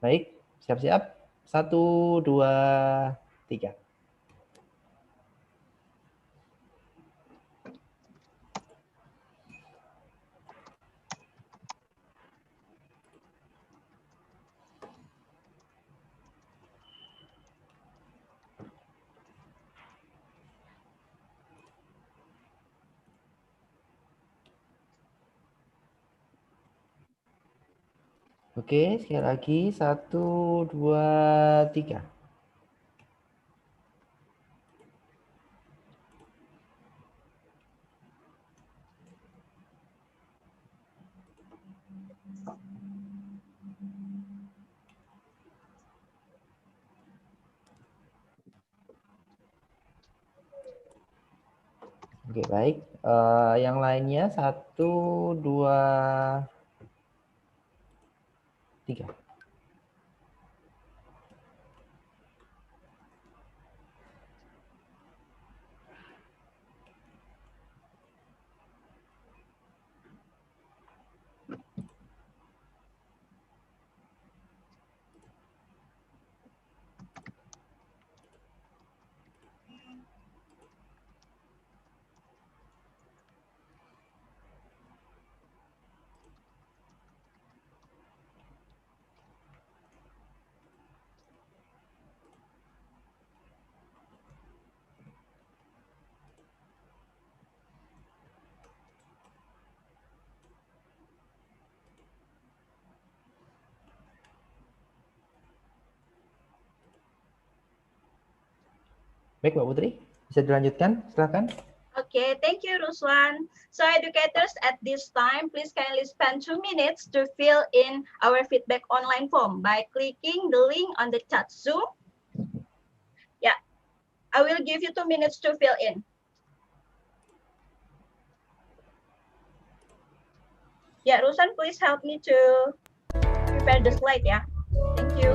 [SPEAKER 10] Baik, siap-siap. 1, 2, 3. Oke, sekali lagi. 1, 2, 3. Oke, baik. Yang lainnya 1, 2, 3. Baik, Mbak Putri, bisa dilanjutkan, silakan.
[SPEAKER 1] Okay, thank you, Ruswan. So educators, at this time, please kindly spend 2 minutes to fill in our feedback online form by clicking the link on the chat Zoom. Yeah, I will give you 2 minutes to fill in. Yeah, Ruswan, please help me to prepare the slide, yeah. Thank you.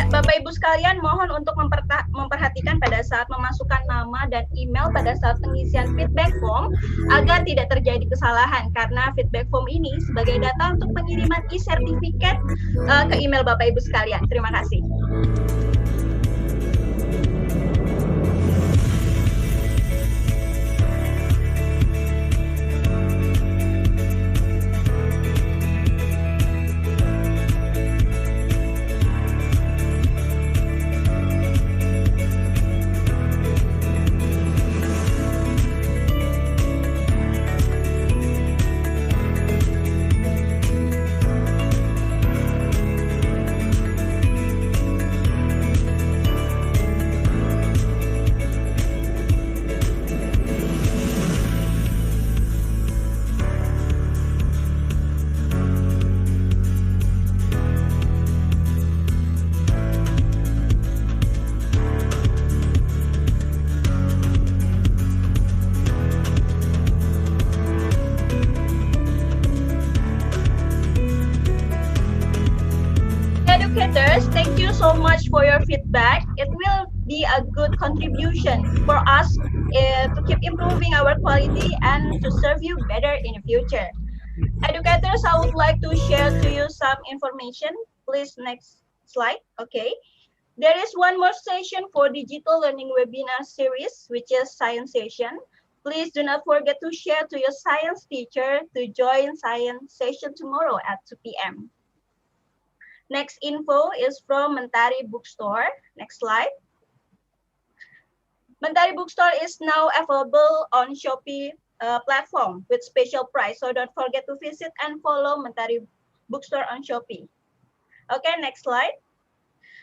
[SPEAKER 1] Bapak Ibu sekalian, mohon untuk memperhatikan pada saat memasukkan nama dan email pada saat pengisian feedback form agar tidak terjadi kesalahan, karena feedback form ini sebagai data untuk pengiriman e-sertifikat ke email Bapak Ibu sekalian. Terima kasih. educators, thank you so much for your feedback. It will be a good contribution for us to keep improving our quality and to serve you better in the future. Educators, I would like to share to you some information. Please, next slide. Okay. There is one more session for digital learning webinar series, which is science session. Please do not forget to share to your science teacher to join science session tomorrow at 2 p.m. Next info is from Mentari Bookstore. Next slide. Mentari Bookstore is now available on Shopee platform with special price. So don't forget to visit and follow Mentari Bookstore on Shopee. Okay, next slide.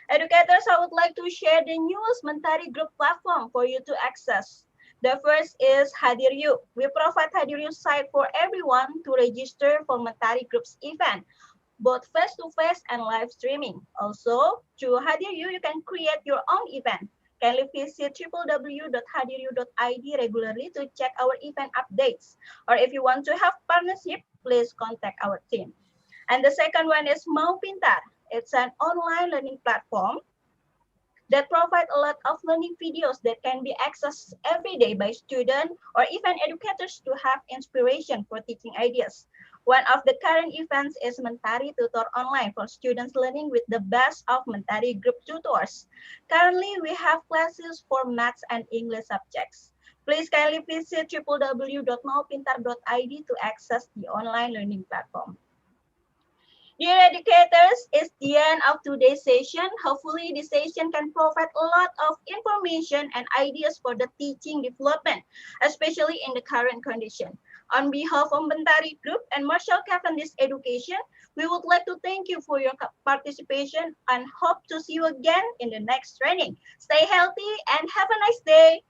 [SPEAKER 1] Educators, I would like to share the newest Mentari group platform for you to access. The first is Hadir.U. We provide Hadir.U site for everyone to register for Mentari group's event, both face-to-face and live streaming. Also, through Hadir.U, you can create your own event. Kindly visit www.hadir.id regularly to check our event updates. Or if you want to have partnership, please contact our team. And the second one is Mau Pintar. It's an online learning platform that provides a lot of learning videos that can be accessed every day by students or even educators to have inspiration for teaching ideas. One of the current events is Mentari Tutor Online for students learning with the best of Mentari group tutors. Currently, we have classes for maths and English subjects. Please kindly visit www.maupintar.id to access the online learning platform. Dear educators, it's the end of today's session. Hopefully, this session can provide a lot of information and ideas for the teaching development, especially in the current condition. On behalf of Mentari Group and Marshall Cavendish Education, we would like to thank you for your participation and hope to see you again in the next training. Stay healthy and have a nice day.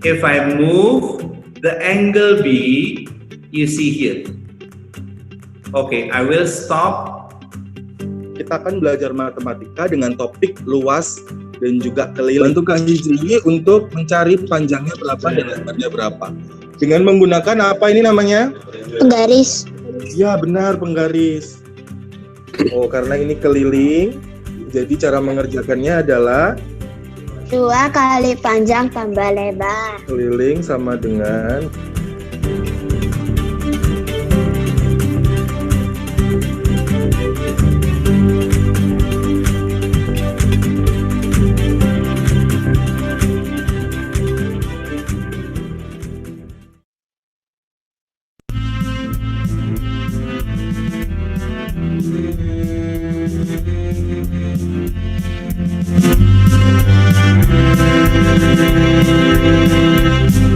[SPEAKER 11] If I move the angle B, you see here. Okay, I will stop.
[SPEAKER 12] Kita akan belajar matematika dengan topik luas dan juga keliling. Bantu Kak Hijri untuk mencari panjangnya berapa dan lebarnya berapa. Dengan menggunakan apa ini namanya?
[SPEAKER 13] Penggaris.
[SPEAKER 12] Ya benar, penggaris. Oh, karena ini keliling, jadi cara mengerjakannya adalah
[SPEAKER 13] 2 kali panjang tambah lebar.
[SPEAKER 12] keliling sama dengan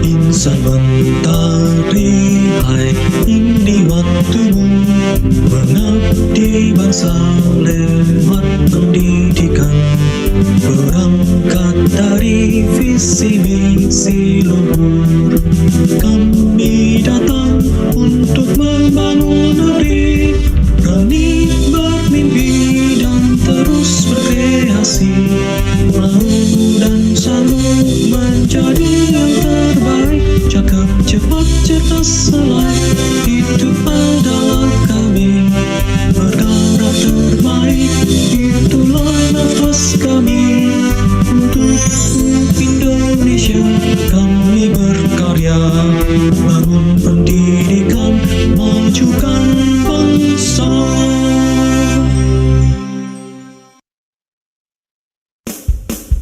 [SPEAKER 2] Insan mentari, hai ini waktumu mengabdi bangsa lewat pendidikan. Berangkat dari visi misi luhur, kami datang untuk membangun negeri, berani bermimpi dan terus berkreasi, mau dan sanggup menjadi yang terbaik, cakap cepat cerdas selain itu adalah kami, bergerak terbaik itulah nafas kami. Untuk Indonesia kami berkarya, bangun pendidikan, majukan bangsa.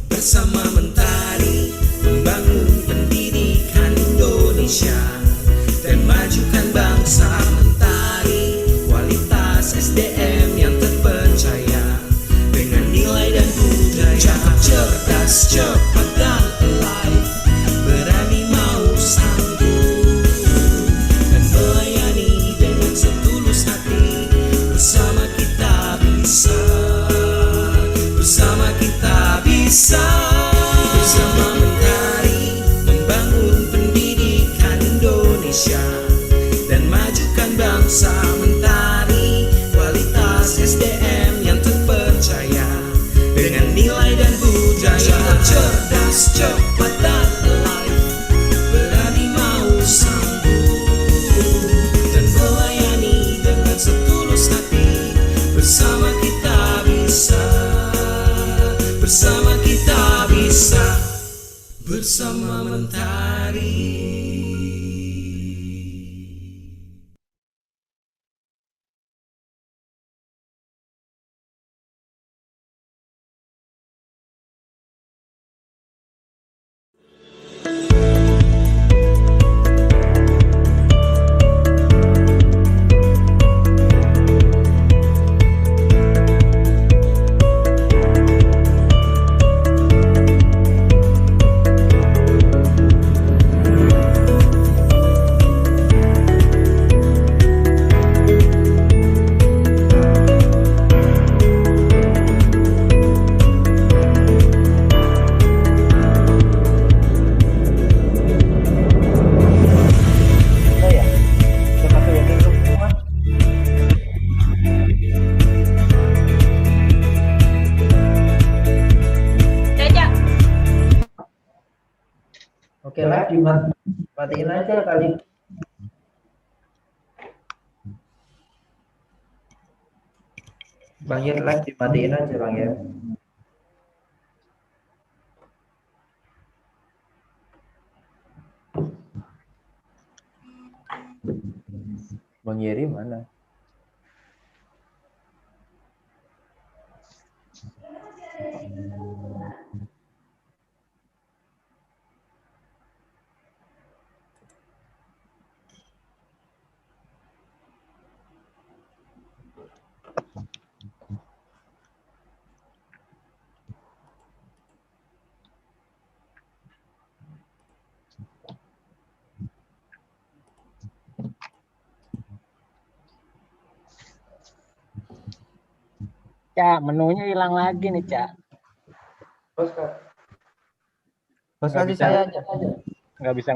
[SPEAKER 2] Bersama mentari membangun pendidikan Indonesia dan majukan bangsa. Mentari kualitas SDM yang terpercaya dengan nilai dan budaya. Cakap cerdas, cepat dan alive, berani mau sanggup dan melayani dengan setulus hati. Bersama kita bisa, bersama kita bisa. Bersama mentari membangun pendidikan Indonesia dan majukan bangsa. Mentari kualitas SDM yang terpercaya dengan nilai dan budaya. Cerdas, cepat dan alive, berani mau sanggup dan melayani dengan setulus hati. Bersama kita bisa, bersama kita bisa, bersama mentari.
[SPEAKER 10] Oke, live dimatiin aja kali. Bang Yer, live dimatiin aja Bang Yer. Bang Yeri mana?
[SPEAKER 14] Cak, menunya hilang lagi nih, Cak.
[SPEAKER 10] Bos kasih saya aja.
[SPEAKER 14] nggak bisa